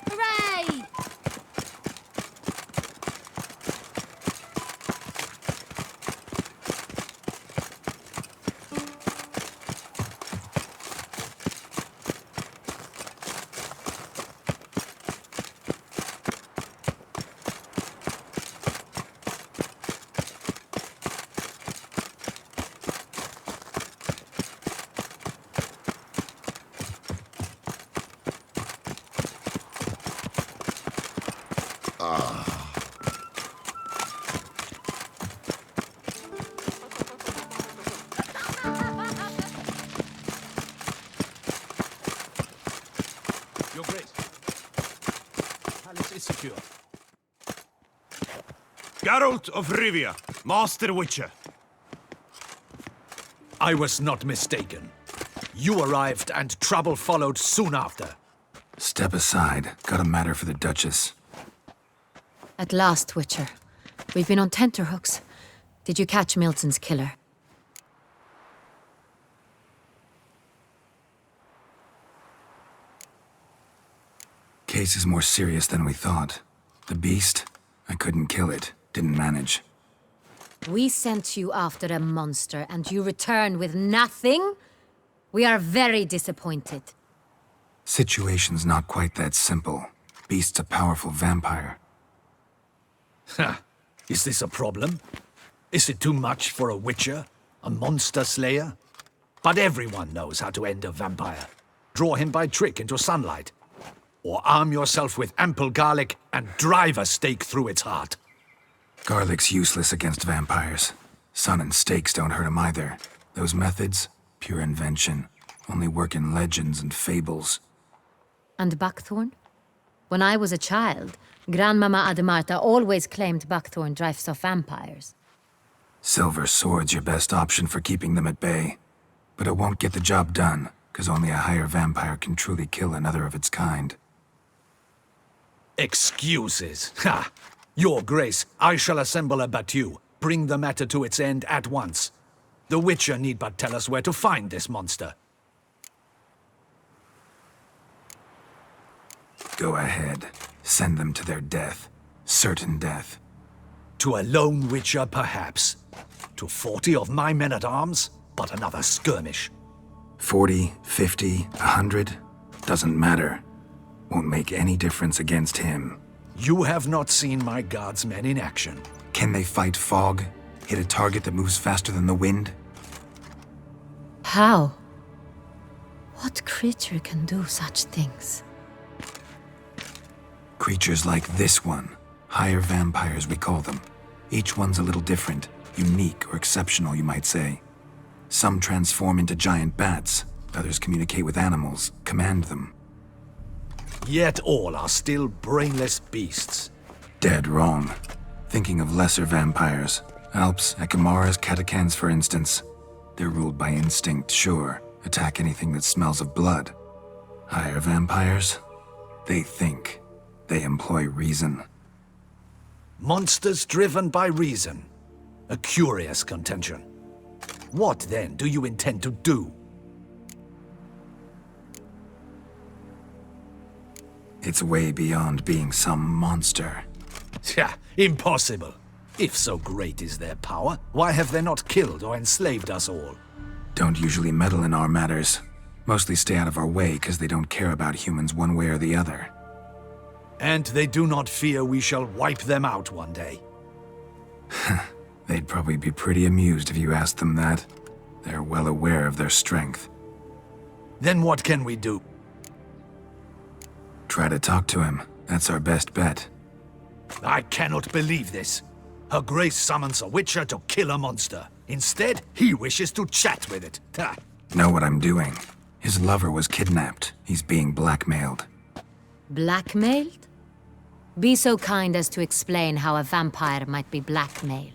H: Hooray!
G: Your Grace. Palace is secure.
J: Geralt of Rivia, Master Witcher.
G: I was not mistaken. You arrived and trouble followed soon after.
C: Step aside. Got a matter for the Duchess.
A: At last, Witcher. We've been on tenterhooks. Did you catch Milton's killer?
C: Case is more serious than we thought. The beast? I couldn't kill it. Didn't manage.
A: We sent you after a monster, and you return with nothing? We are very disappointed.
C: Situation's not quite that simple. Beast's a powerful vampire.
G: Ha! Is this a problem? Is it too much for a Witcher? A monster slayer? But everyone knows how to end a vampire. Draw him by trick into sunlight. Or arm yourself with ample garlic and drive a stake through its heart.
C: Garlic's useless against vampires. Sun and stakes don't hurt him either. Those methods, pure invention. Only work in legends and fables.
A: And buckthorn? When I was a child, Grandmama Ademarta always claimed buckthorn drives off vampires.
C: Silver sword's your best option for keeping them at bay. But it won't get the job done, because only a higher vampire can truly kill another of its kind.
G: Excuses. Ha! Your Grace, I shall assemble a battue. Bring the matter to its end at once. The Witcher need but tell us where to find this monster.
C: Go ahead. Send them to their death. Certain death.
G: To a lone Witcher, perhaps. To 40 of my men-at-arms, but another skirmish.
C: 40, 50, 100? Doesn't matter. Won't make any difference against him.
G: You have not seen my guardsmen in action.
C: Can they fight fog? Hit a target that moves faster than the wind?
A: How? What creature can do such things?
C: Creatures like this one. Higher vampires, we call them. Each one's a little different. Unique or exceptional, you might say. Some transform into giant bats. Others communicate with animals, command them.
G: Yet all are still brainless beasts.
C: Dead wrong. Thinking of lesser vampires. Alps, Ekamaras, Catacans, for instance. They're ruled by instinct, sure. Attack anything that smells of blood. Higher vampires? They think. They employ reason.
G: Monsters driven by reason. A curious contention. What, then, do you intend to do?
C: It's way beyond being some monster.
G: Yeah, impossible. If so great is their power, why have they not killed or enslaved us all?
C: Don't usually meddle in our matters. Mostly stay out of our way because they don't care about humans one way or the other.
G: And they do not fear we shall wipe them out one day.
C: They'd probably be pretty amused if you asked them that. They're well aware of their strength.
G: Then what can we do?
C: Try to talk to him. That's our best bet.
G: I cannot believe this. Her Grace summons a witcher to kill a monster. Instead, he wishes to chat with it. Ha.
C: Know what I'm doing. His lover was kidnapped. He's being blackmailed.
A: Blackmailed? Be so kind as to explain how a vampire might be blackmailed.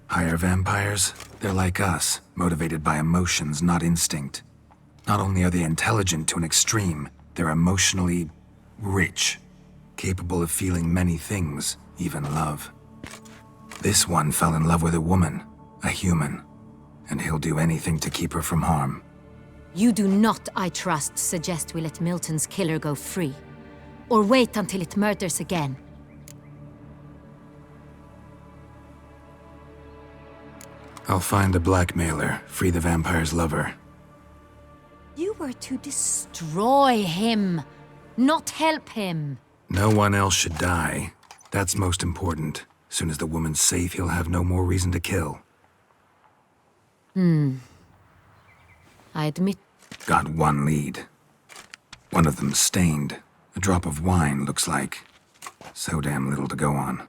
C: Higher vampires? They're like us, motivated by emotions, not instinct. Not only are they intelligent to an extreme, they're emotionally rich, capable of feeling many things, even love. This one fell in love with a woman, a human, and he'll do anything to keep her from harm.
A: You do not, I trust, suggest we let Milton's killer go free. Or wait until it murders again.
C: I'll find the blackmailer, free the vampire's lover.
A: You were to destroy him, not help him.
C: No one else should die. That's most important. As soon as the woman's safe, he'll have no more reason to kill.
A: I admit...
C: Got one lead. One of them stained. A drop of wine, looks like. So damn little to go on.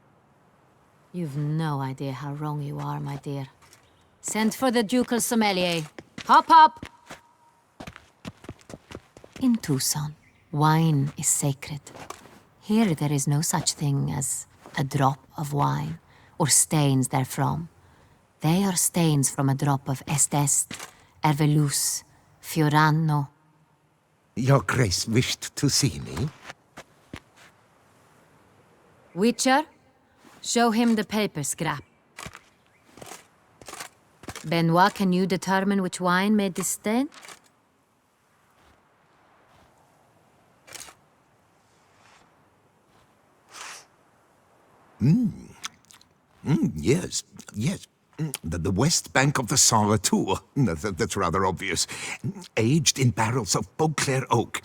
A: You've no idea how wrong you are, my dear. Send for the ducal sommelier. Hop, hop! In Tucson, wine is sacred. Here there is no such thing as a drop of wine, or stains therefrom. They are stains from a drop of Est, Ervelus, Fiorano.
F: Your Grace wished to see me?
A: Witcher, show him the paper scrap. Benoit, can you determine which wine made this stain?
F: Yes, yes. The west bank of the Saint Tour. That's rather obvious. Aged in barrels of Beauclair oak.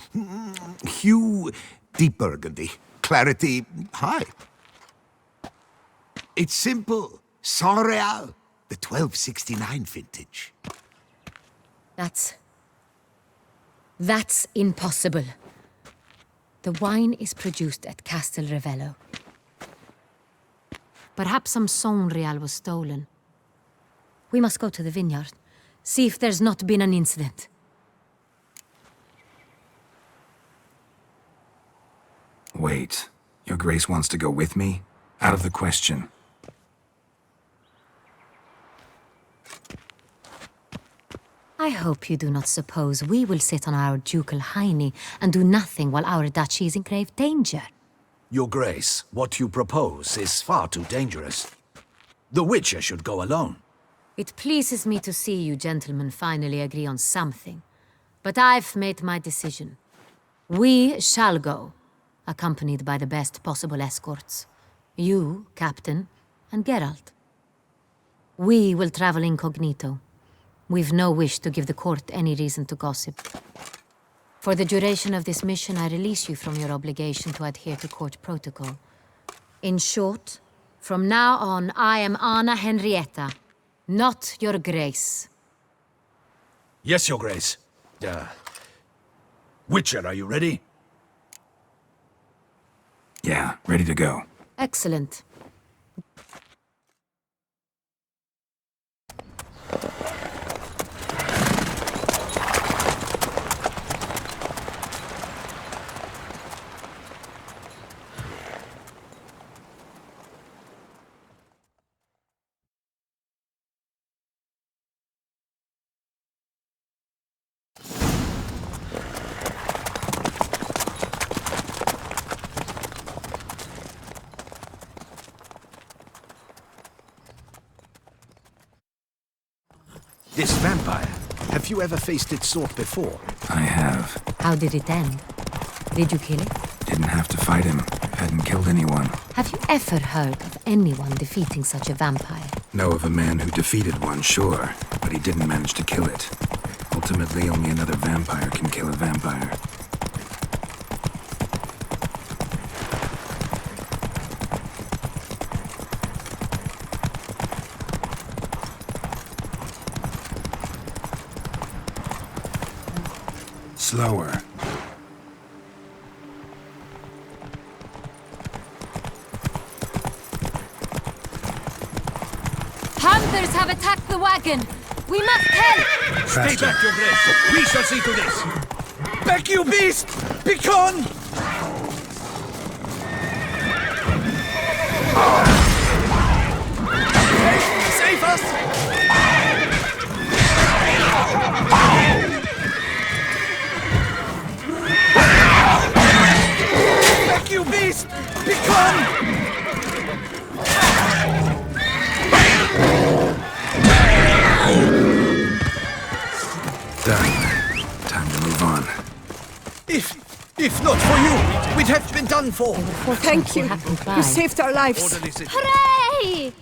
F: Hue, deep burgundy. Clarity, high. It's simple. Saint Real, the 1269 vintage.
A: That's impossible. The wine is produced at Castel Ravello. Perhaps some Saint Real was stolen. We must go to the vineyard, see if there's not been an incident.
C: Wait. Your Grace wants to go with me? Out of the question.
A: I hope you do not suppose we will sit on our ducal hiney and do nothing while our duchy is in grave danger.
G: Your Grace, what you propose is far too dangerous. The Witcher should go alone.
A: It pleases me to see you gentlemen finally agree on something. But I've made my decision. We shall go, accompanied by the best possible escorts. You, Captain, and Geralt. We will travel incognito. We've no wish to give the court any reason to gossip. For the duration of this mission, I release you from your obligation to adhere to court protocol. In short, from now on, I am Anna Henrietta, not your Grace.
G: Yes, Your Grace. Witcher, are you ready?
C: Yeah, ready to go.
A: Excellent.
G: This vampire, have you ever faced its sort before?
C: I have.
A: How did it end? Did you kill it?
C: Didn't have to fight him. Hadn't killed anyone.
A: Have you ever heard of anyone defeating such a vampire?
C: Know of a man who defeated one, sure, but he didn't manage to kill it. Ultimately, only another vampire can kill a vampire. Slower.
A: Hunters have attacked the wagon! We must help!
G: Stay back, Your Grace. We shall see to this.
M: Back, you beast! Begone! Save us! Back, you beast! Begone!
C: Done. Time to move on.
M: If not for you, we'd have been done for.
L: Thank you. You saved our lives.
G: Orderly sit.
H: Hooray!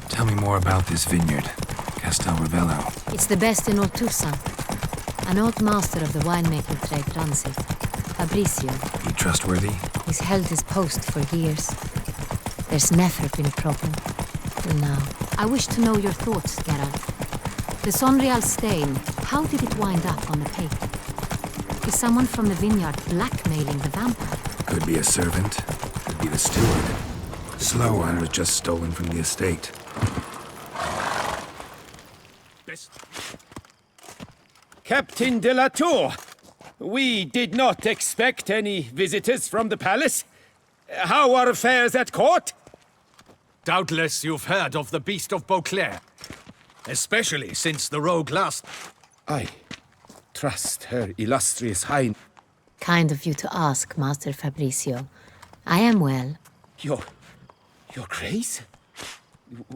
C: Tell me more about this vineyard, Castel Ravello.
A: It's the best in all Toussaint. An old master of the winemaking trade runs it. Fabricio.
C: He trustworthy?
A: He's held his post for years. There's never been a problem. Till now. I wish to know your thoughts, Geralt. The Sonreal stain, how did it wind up on the paper? Is someone from the vineyard blackmailing the vampire?
C: Could be a servant. Could be the steward. Slow one was just stolen from the estate.
M: Captain de la Tour, we did not expect any visitors from the palace. How are affairs at court?
G: Doubtless you've heard of the Beast of Beauclair. Especially since the rogue last...
M: I trust her illustrious highness.
A: Kind of you to ask, Master Fabricio. I am well.
M: Your grace?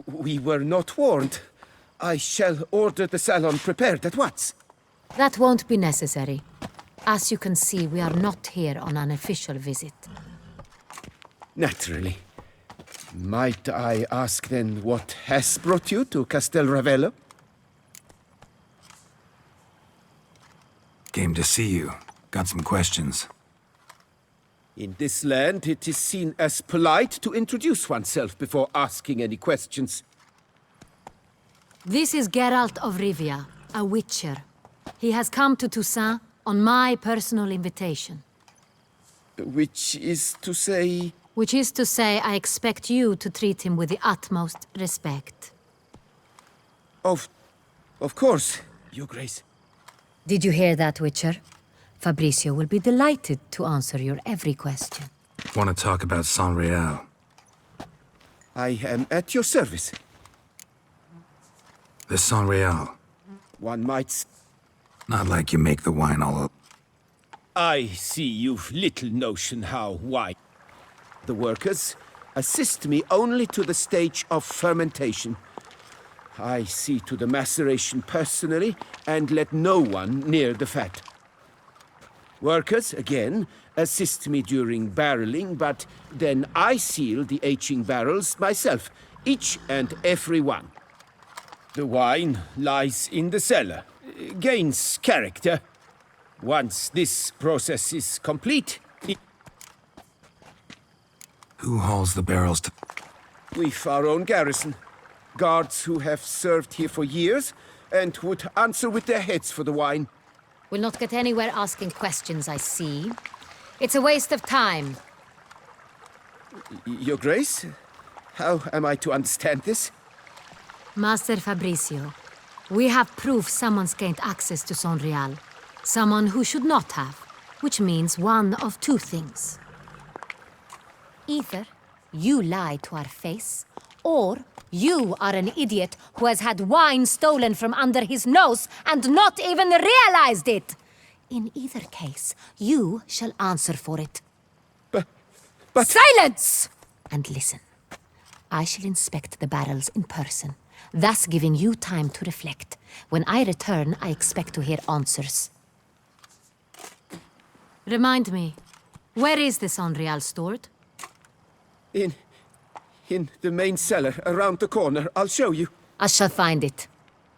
M: We were not warned. I shall order the salon prepared at once.
A: That won't be necessary. As you can see, we are not here on an official visit.
M: Naturally. Might I ask then what has brought you to Castel Ravello?
C: Came to see you. Got some questions.
M: In this land, it is seen as polite to introduce oneself before asking any questions.
A: This is Geralt of Rivia, a witcher. He has come to Toussaint on my personal invitation.
M: Which is to say...
A: Which is to say, I expect you to treat him with the utmost respect.
M: Of course, Your Grace.
A: Did you hear that, Witcher? Fabricio will be delighted to answer your every question.
C: Want to talk about Sonreal?
M: I am at your service.
C: The Sonreal.
M: One might...
C: Not like you make the wine all up.
M: I see you've little notion how wine... The workers assist me only to the stage of fermentation. I see to the maceration personally and let no one near the fat. Workers, again, assist me during barreling, but then I seal the aging barrels myself, each and every one. The wine lies in the cellar, gains character. Once this process is complete,
C: Who hauls the barrels to...
M: we've our own garrison. Guards who have served here for years and would answer with their heads for the wine.
A: We'll not get anywhere asking questions, I see. It's a waste of time.
M: Your Grace? How am I to understand this?
A: Master Fabricio, we have proof someone's gained access to Sonreal. Someone who should not have, which means one of two things. Either you lie to our face, or you are an idiot who has had wine stolen from under his nose and not even realized it. In either case, you shall answer for it.
M: But...
A: Silence! And listen. I shall inspect the barrels in person, thus giving you time to reflect. When I return, I expect to hear answers. Remind me, where is this Sonreal stored?
M: In the main cellar, around the corner. I'll show you.
A: I shall find it.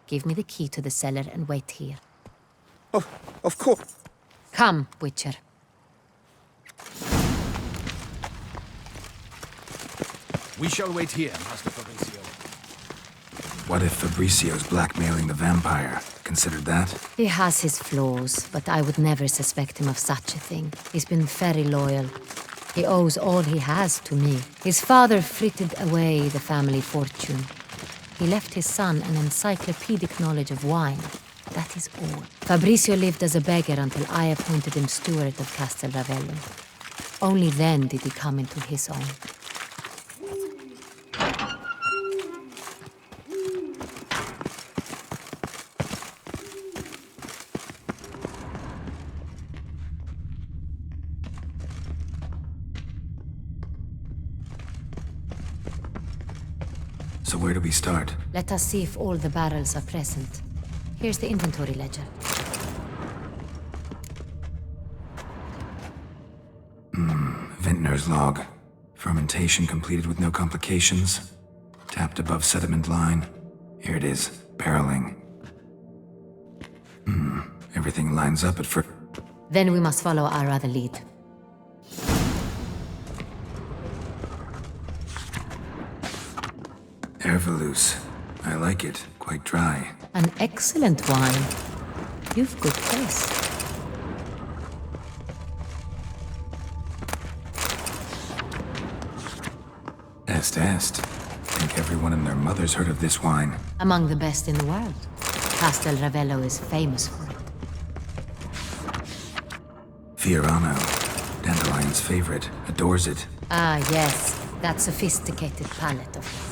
A: Give me the key to the cellar and wait here.
M: Of course.
A: Come, Witcher.
G: We shall wait here, Master Fabrizio.
C: What if Fabricio's blackmailing the vampire? Considered that?
A: He has his flaws, but I would never suspect him of such a thing. He's been very loyal. He owes all he has to me. His father frittered away the family fortune. He left his son an encyclopedic knowledge of wine. That is all. Fabrizio lived as a beggar until I appointed him steward of Castel Ravello. Only then did he come into his own.
C: So where do we start?
A: Let us see if all the barrels are present. Here's the inventory ledger.
C: Vintner's log. Fermentation completed with no complications. Tapped above sediment line. Here it is. Barreling. Everything lines up at first.
A: Then we must follow our other lead.
C: Ervelous. I like it. Quite dry.
A: An excellent wine. You've good taste.
C: Est. Think everyone and their mother's heard of this wine.
A: Among the best in the world. Castel Ravello is famous for it.
C: Fiorano. Dandelion's favorite. Adores it.
A: Ah, yes. That sophisticated palate of his.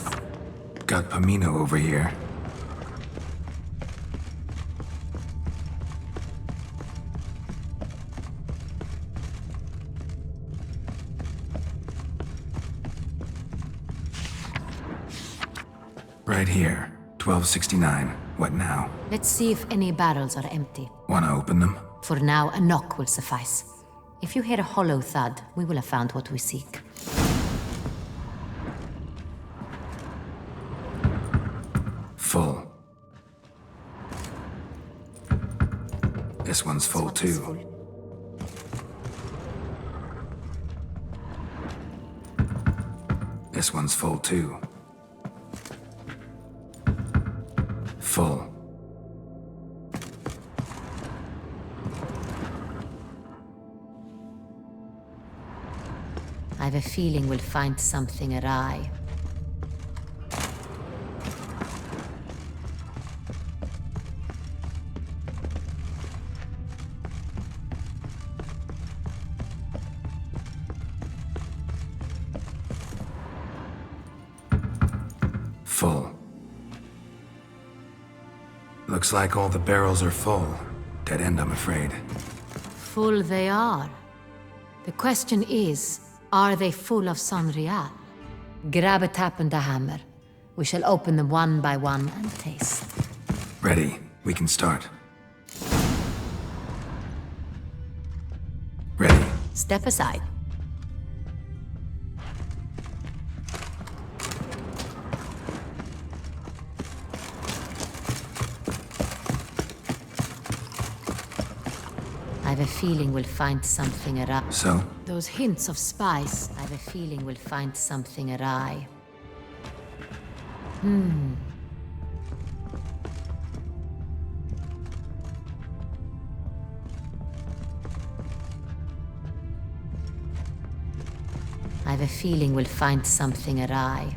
C: Got Pomino over here. Right here. 1269. What now?
A: Let's see if any barrels are empty.
C: Wanna open them?
A: For now, a knock will suffice. If you hear a hollow thud, we will have found what we seek.
C: Full. This one's full too. This one's full too. Full.
A: I have a feeling we'll find something awry.
C: Full. Looks like all the barrels are full. Dead end, I'm afraid.
A: Full they are. The question is, are they full of Sanrial? Grab a tap and a hammer. We shall open them one by one and taste.
C: Ready. We can start. Ready.
A: Step aside. I have a feeling we'll find something awry.
C: So?
A: Those hints of spice, I have a feeling we'll find something awry. I have a feeling we'll find something awry.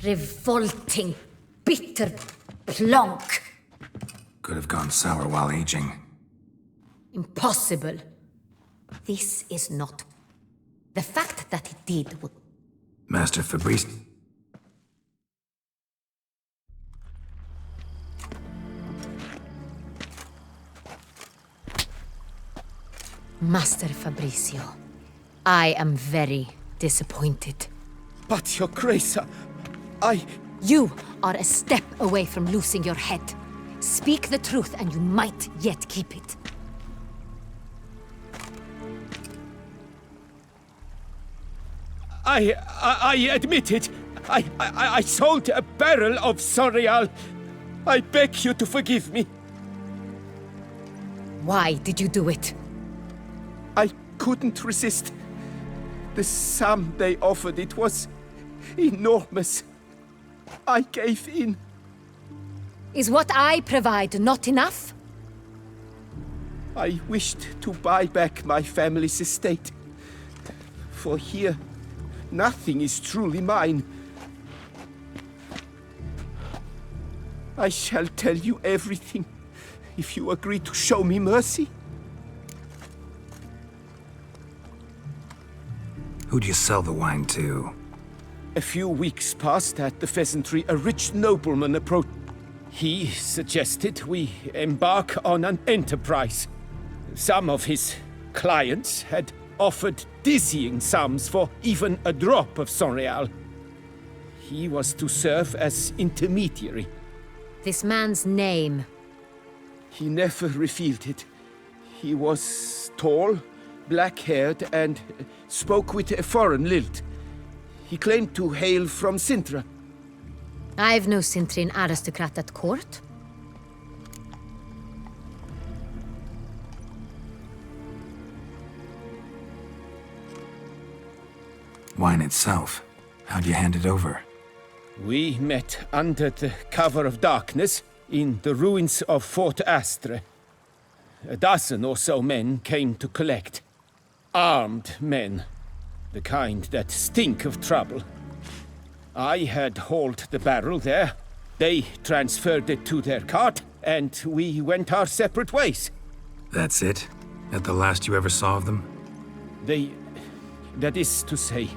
A: Revolting, bitter plonk.
C: Could have gone sour while aging.
A: Impossible. This is not. The fact that it did would.
C: Master Fabrice.
A: Master Fabrizio, I am very disappointed.
M: But, Your Grace, I...
A: You are a step away from losing your head. Speak the truth and you might yet keep it.
M: I admit it. I sold a barrel of Sonreal. I beg you to forgive me.
A: Why did you do it?
M: I couldn't resist. The sum they offered, it was enormous. I gave in.
A: Is what I provide not enough?
M: I wished to buy back my family's estate. For here, nothing is truly mine. I shall tell you everything, if you agree to show me mercy.
C: Who'd you sell the wine to?
M: A few weeks past at the pheasantry, a rich nobleman approached. He suggested we embark on an enterprise. Some of his clients had offered dizzying sums for even a drop of Sonreal. He was to serve as intermediary.
A: This man's name?
M: He never revealed it. He was tall, black-haired, and spoke with a foreign lilt. He claimed to hail from Sintra.
A: I've no Sintrin aristocrat at court.
C: Wine itself. How'd you hand it over?
M: We met under the cover of darkness in the ruins of Fort Astre. A dozen or so men came to collect. Armed men. The kind that stink of trouble. I had hauled the barrel there. They transferred it to their cart, and we went our separate ways.
C: That's it? At the last you ever saw of them?
M: That is to say,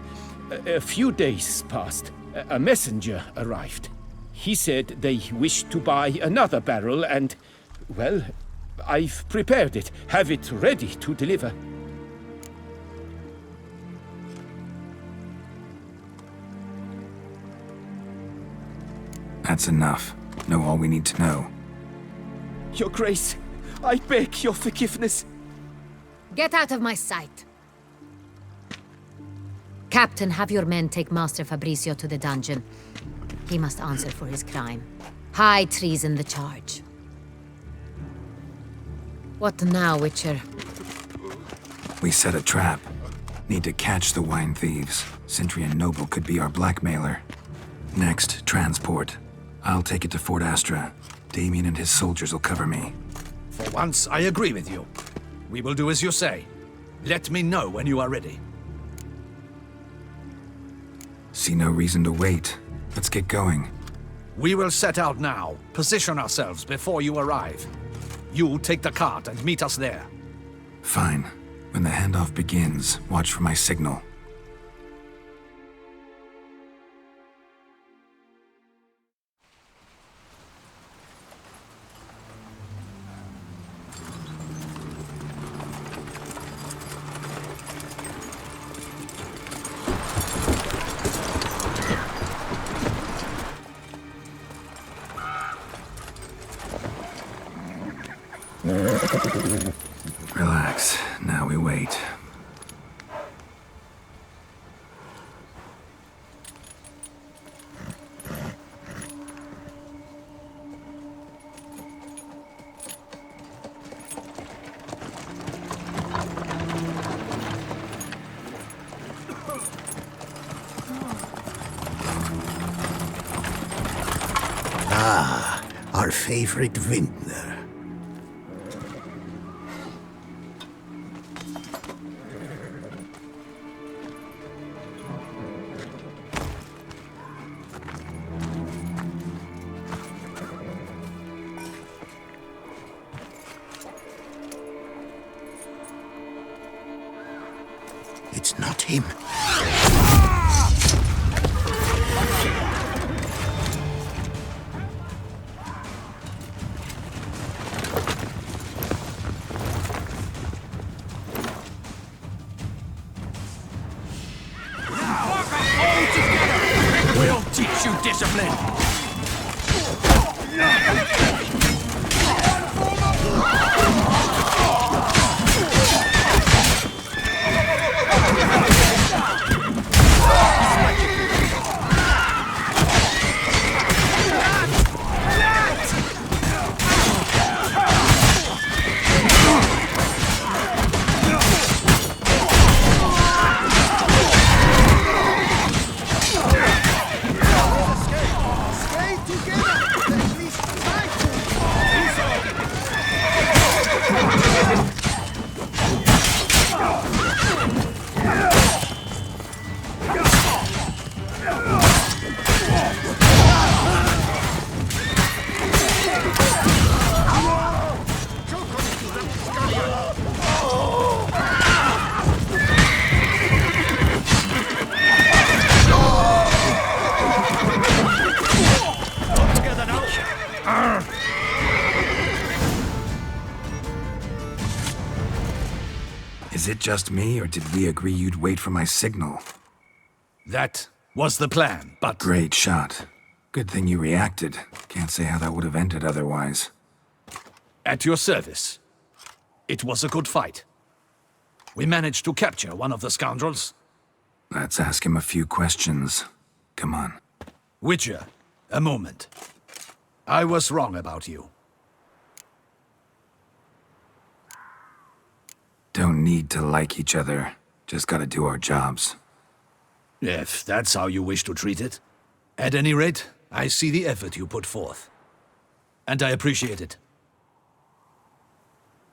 M: a few days passed. A messenger arrived. He said they wished to buy another barrel and, well, I've prepared it. Have it ready to deliver.
C: That's enough. Know all we need to know.
M: Your Grace, I beg your forgiveness.
A: Get out of my sight. Captain, have your men take Master Fabrizio to the dungeon. He must answer for his crime. High treason the charge. What now, Witcher?
C: We set a trap. Need to catch the wine thieves. Sentry and Noble could be our blackmailer. Next, transport. I'll take it to Fort Astra. Damien and his soldiers will cover me.
G: For once, I agree with you. We will do as you say. Let me know when you are ready.
C: See no reason to wait. Let's get going.
G: We will set out now. Position ourselves before you arrive. You take the cart and meet us there.
C: Fine. When the handoff begins, watch for my signal. Relax. Now we wait.
E: Ah, our favorite vintner.
B: It's not him.
J: teach you discipline!
C: Is it just me, or did we agree you'd wait for my signal?
G: That was the plan, but...
C: Great shot. Good thing you reacted. Can't say how that would have ended otherwise.
G: At your service. It was a good fight. We managed to capture one of the scoundrels.
C: Let's ask him a few questions. Come on.
G: Witcher, a moment. I was wrong about you.
C: Don't need to like each other. Just gotta do our jobs.
G: If that's how you wish to treat it. At any rate, I see the effort you put forth. And I appreciate it.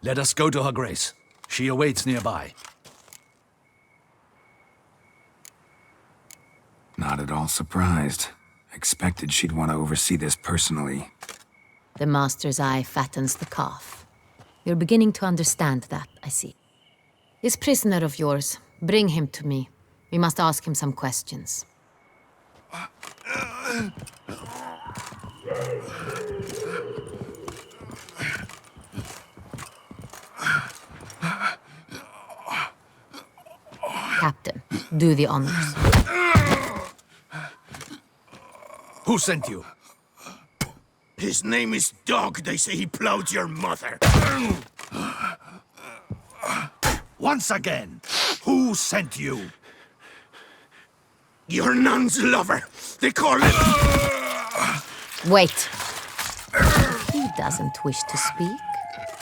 G: Let us go to her grace. She awaits nearby.
C: Not at all surprised. Expected she'd want to oversee this personally.
A: The master's eye fattens the calf. You're beginning to understand that, I see. This prisoner of yours, bring him to me. We must ask him some questions. Captain, do the honors.
G: Who sent you?
J: His name is Dog. They say he plowed your mother.
G: Once again, who sent you?
J: Your nun's lover. They call him...
A: Wait. He doesn't wish to speak.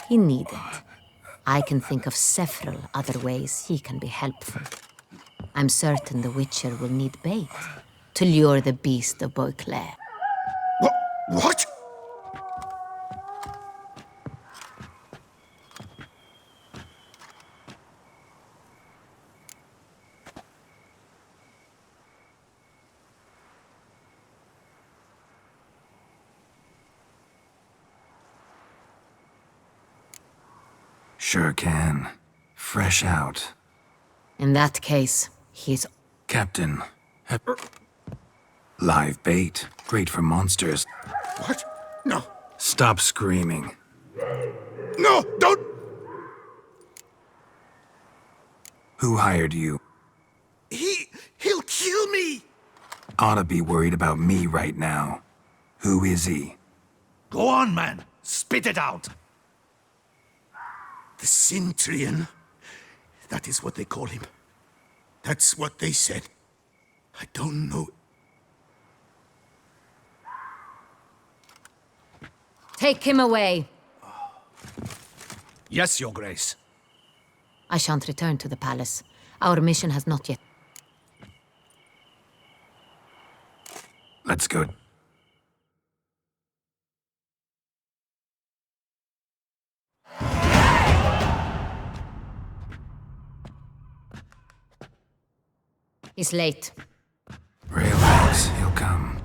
A: He needn't. I can think of several other ways he can be helpful. I'm certain the Witcher will need bait to lure the beast of Beauclair.
J: What?
C: Sure can. Fresh out.
A: In that case, he's...
C: Captain. Live bait. Great for monsters.
J: What? No.
C: Stop screaming.
J: No, don't!
C: Who hired you?
J: He'll kill me!
C: Ought to be worried about me right now. Who is he?
G: Go on, man. Spit it out.
J: The Cintrian. That is what they call him. That's what they said. I don't know.
A: Take him away.
G: Yes, Your Grace.
A: I shan't return to the palace. Our mission has not yet...
C: Let's go.
A: He's late.
C: Relax, he'll come.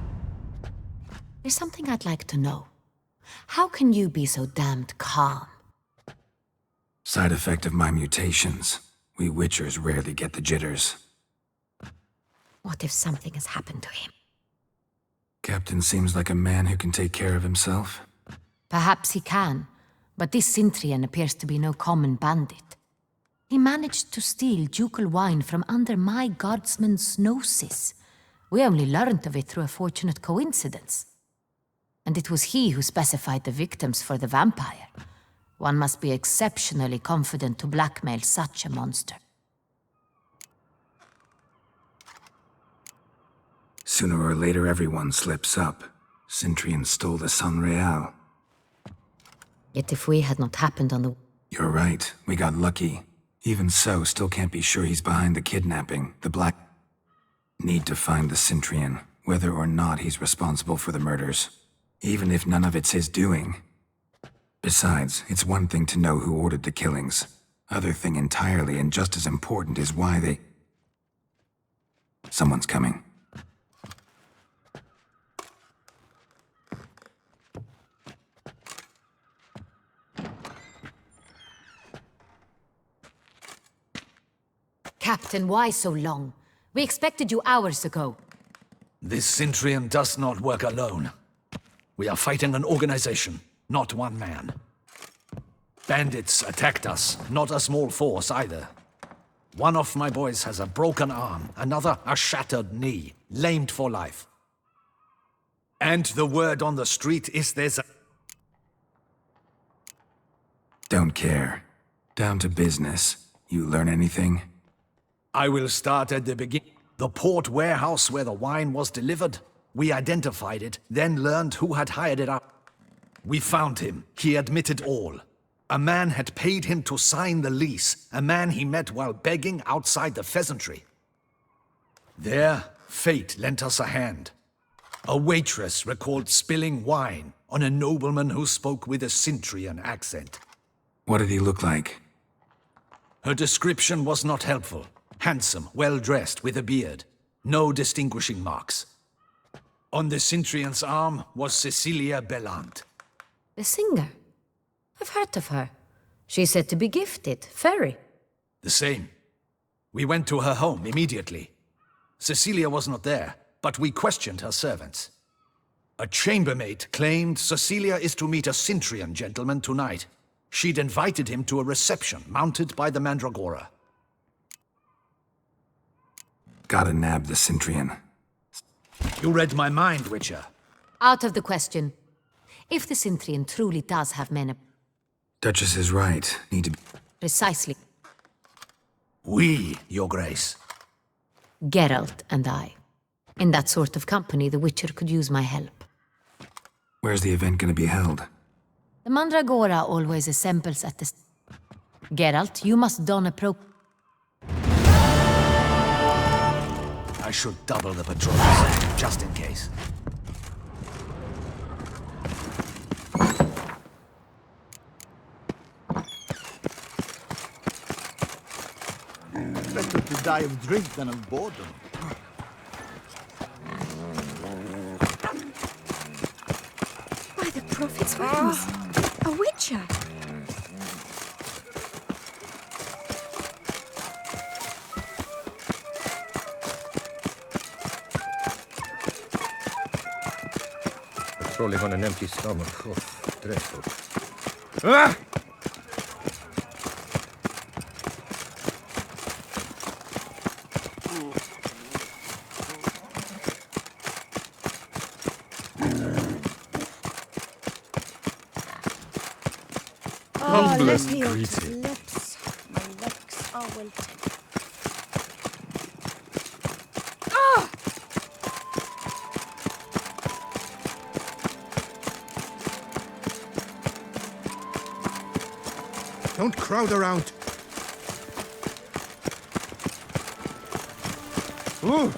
A: There's something I'd like to know. How can you be so damned calm?
C: Side effect of my mutations. We Witchers rarely get the jitters.
A: What if something has happened to him?
C: Captain seems like a man who can take care of himself.
A: Perhaps he can, but this Cintrian appears to be no common bandit. He managed to steal ducal wine from under my guardsman's noses, We only learned of it through a fortunate coincidence. And it was he who specified the victims for the vampire. One must be exceptionally confident to blackmail such a monster.
C: Sooner or later, everyone slips up. Cintrian stole the San Real.
A: Yet if we had not happened on the...
C: You're right. We got lucky. Even so, still can't be sure he's behind the kidnapping. The Black... Need to find the Cintrian, whether or not he's responsible for the murders. Even if none of it's his doing. Besides, it's one thing to know who ordered the killings. Other thing entirely, and just as important, is why they... Someone's coming.
A: Captain, why so long? We expected you hours ago.
G: This Cintrian does not work alone. We are fighting an organization, not one man. Bandits attacked us, not a small force either. One of my boys has a broken arm, another a shattered knee, lamed for life. And the word on the street is there's a...
C: Don't care. Down to business. You learn anything?
G: I will start at the beginning. The port warehouse where the wine was delivered. We identified it, then learned who had hired it up. We found him. He admitted all. A man had paid him to sign the lease, a man he met while begging outside the pheasantry. There, fate lent us a hand. A waitress recalled spilling wine on a nobleman who spoke with a Cintrian accent.
C: What did he look like?
G: Her description was not helpful. Handsome, well-dressed, with a beard. No distinguishing marks. On the Cintrian's arm was Cecilia Bellant.
A: The singer? I've heard of her. She's said to be gifted, fairy.
G: The same. We went to her home immediately. Cecilia was not there, but we questioned her servants. A chambermaid claimed Cecilia is to meet a Cintrian gentleman tonight. She'd invited him to a reception mounted by the Mandragora.
C: Gotta nab the Cintrian.
G: You read my mind, Witcher.
A: Out of the question. If the Cintrian truly does have men...
C: Duchess is right. Need to...
A: Precisely.
G: We, Your Grace.
A: Geralt and I. In that sort of company, the Witcher could use my help.
C: Where's the event gonna be held?
A: The Mandragora always assembles at the... Geralt, you must don a pro...
G: I should double the patrols, just in case.
O: Better to die of drink than of boredom.
L: By the Prophet's wings! A witcher!
I: Patrolling on an empty stomach. Oh, dreadful. Ah!
L: Humblest
I: greeting.
L: Lips. My legs are wilted.
F: Don't crowd around.
I: Ooh.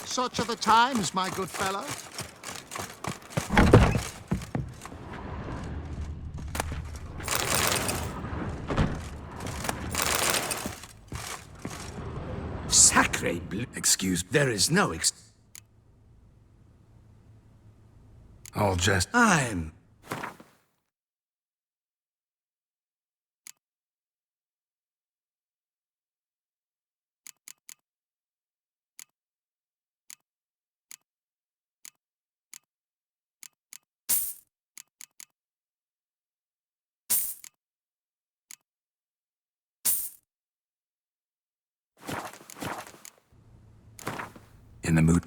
O: Such are the times, my good fellow.
G: Sacre bleu.
C: Excuse...
G: There is no
C: All just...
G: I'm...
C: In the mood?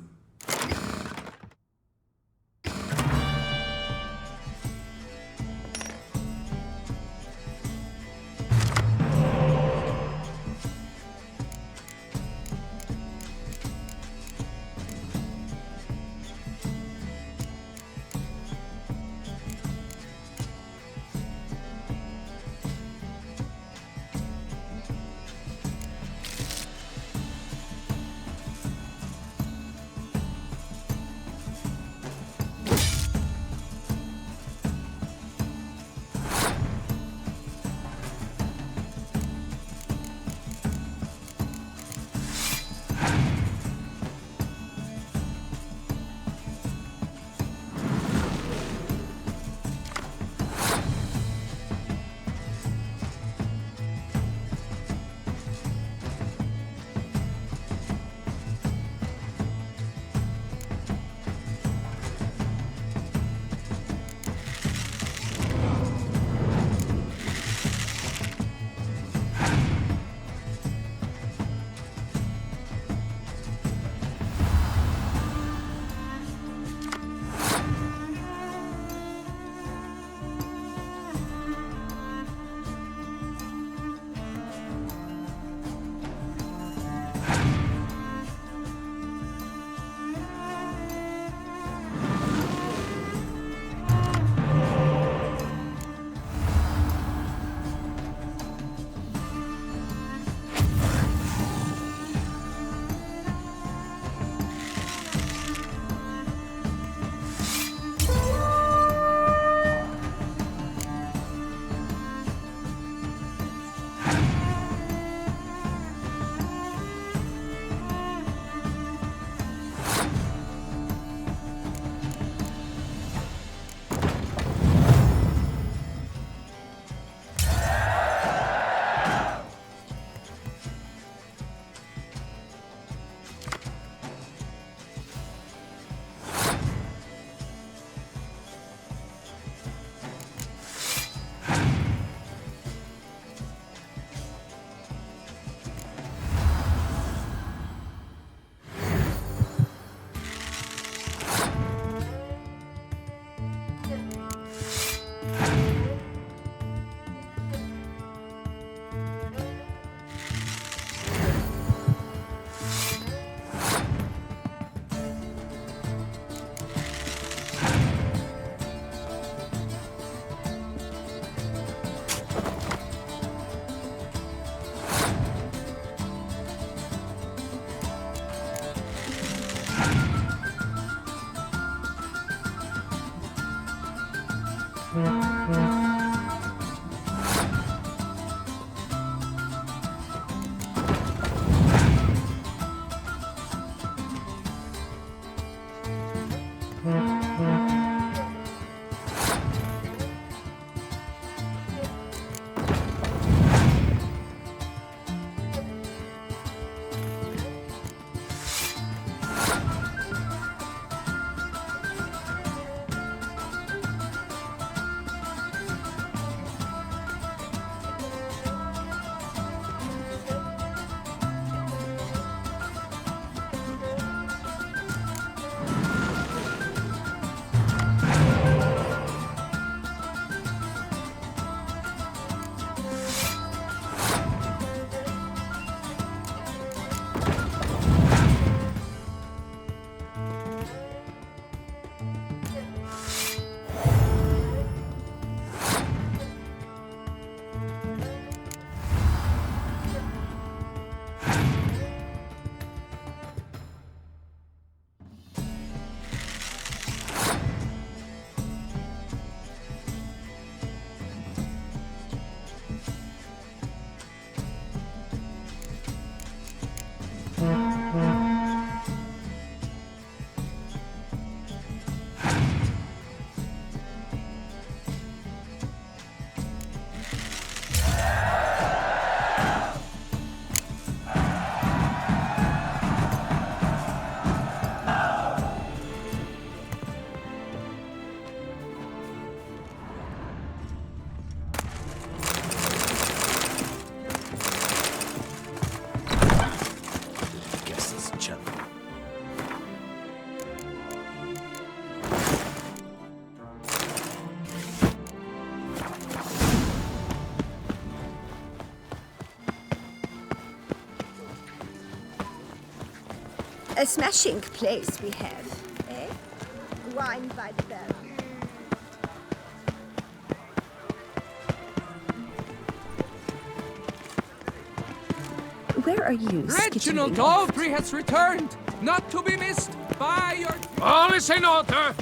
L: A smashing place we have, eh? Wine by the barrel. Where are you,
P: Reginald
L: skittering
P: Daltrey has returned, not to be missed by your...
J: All is in order.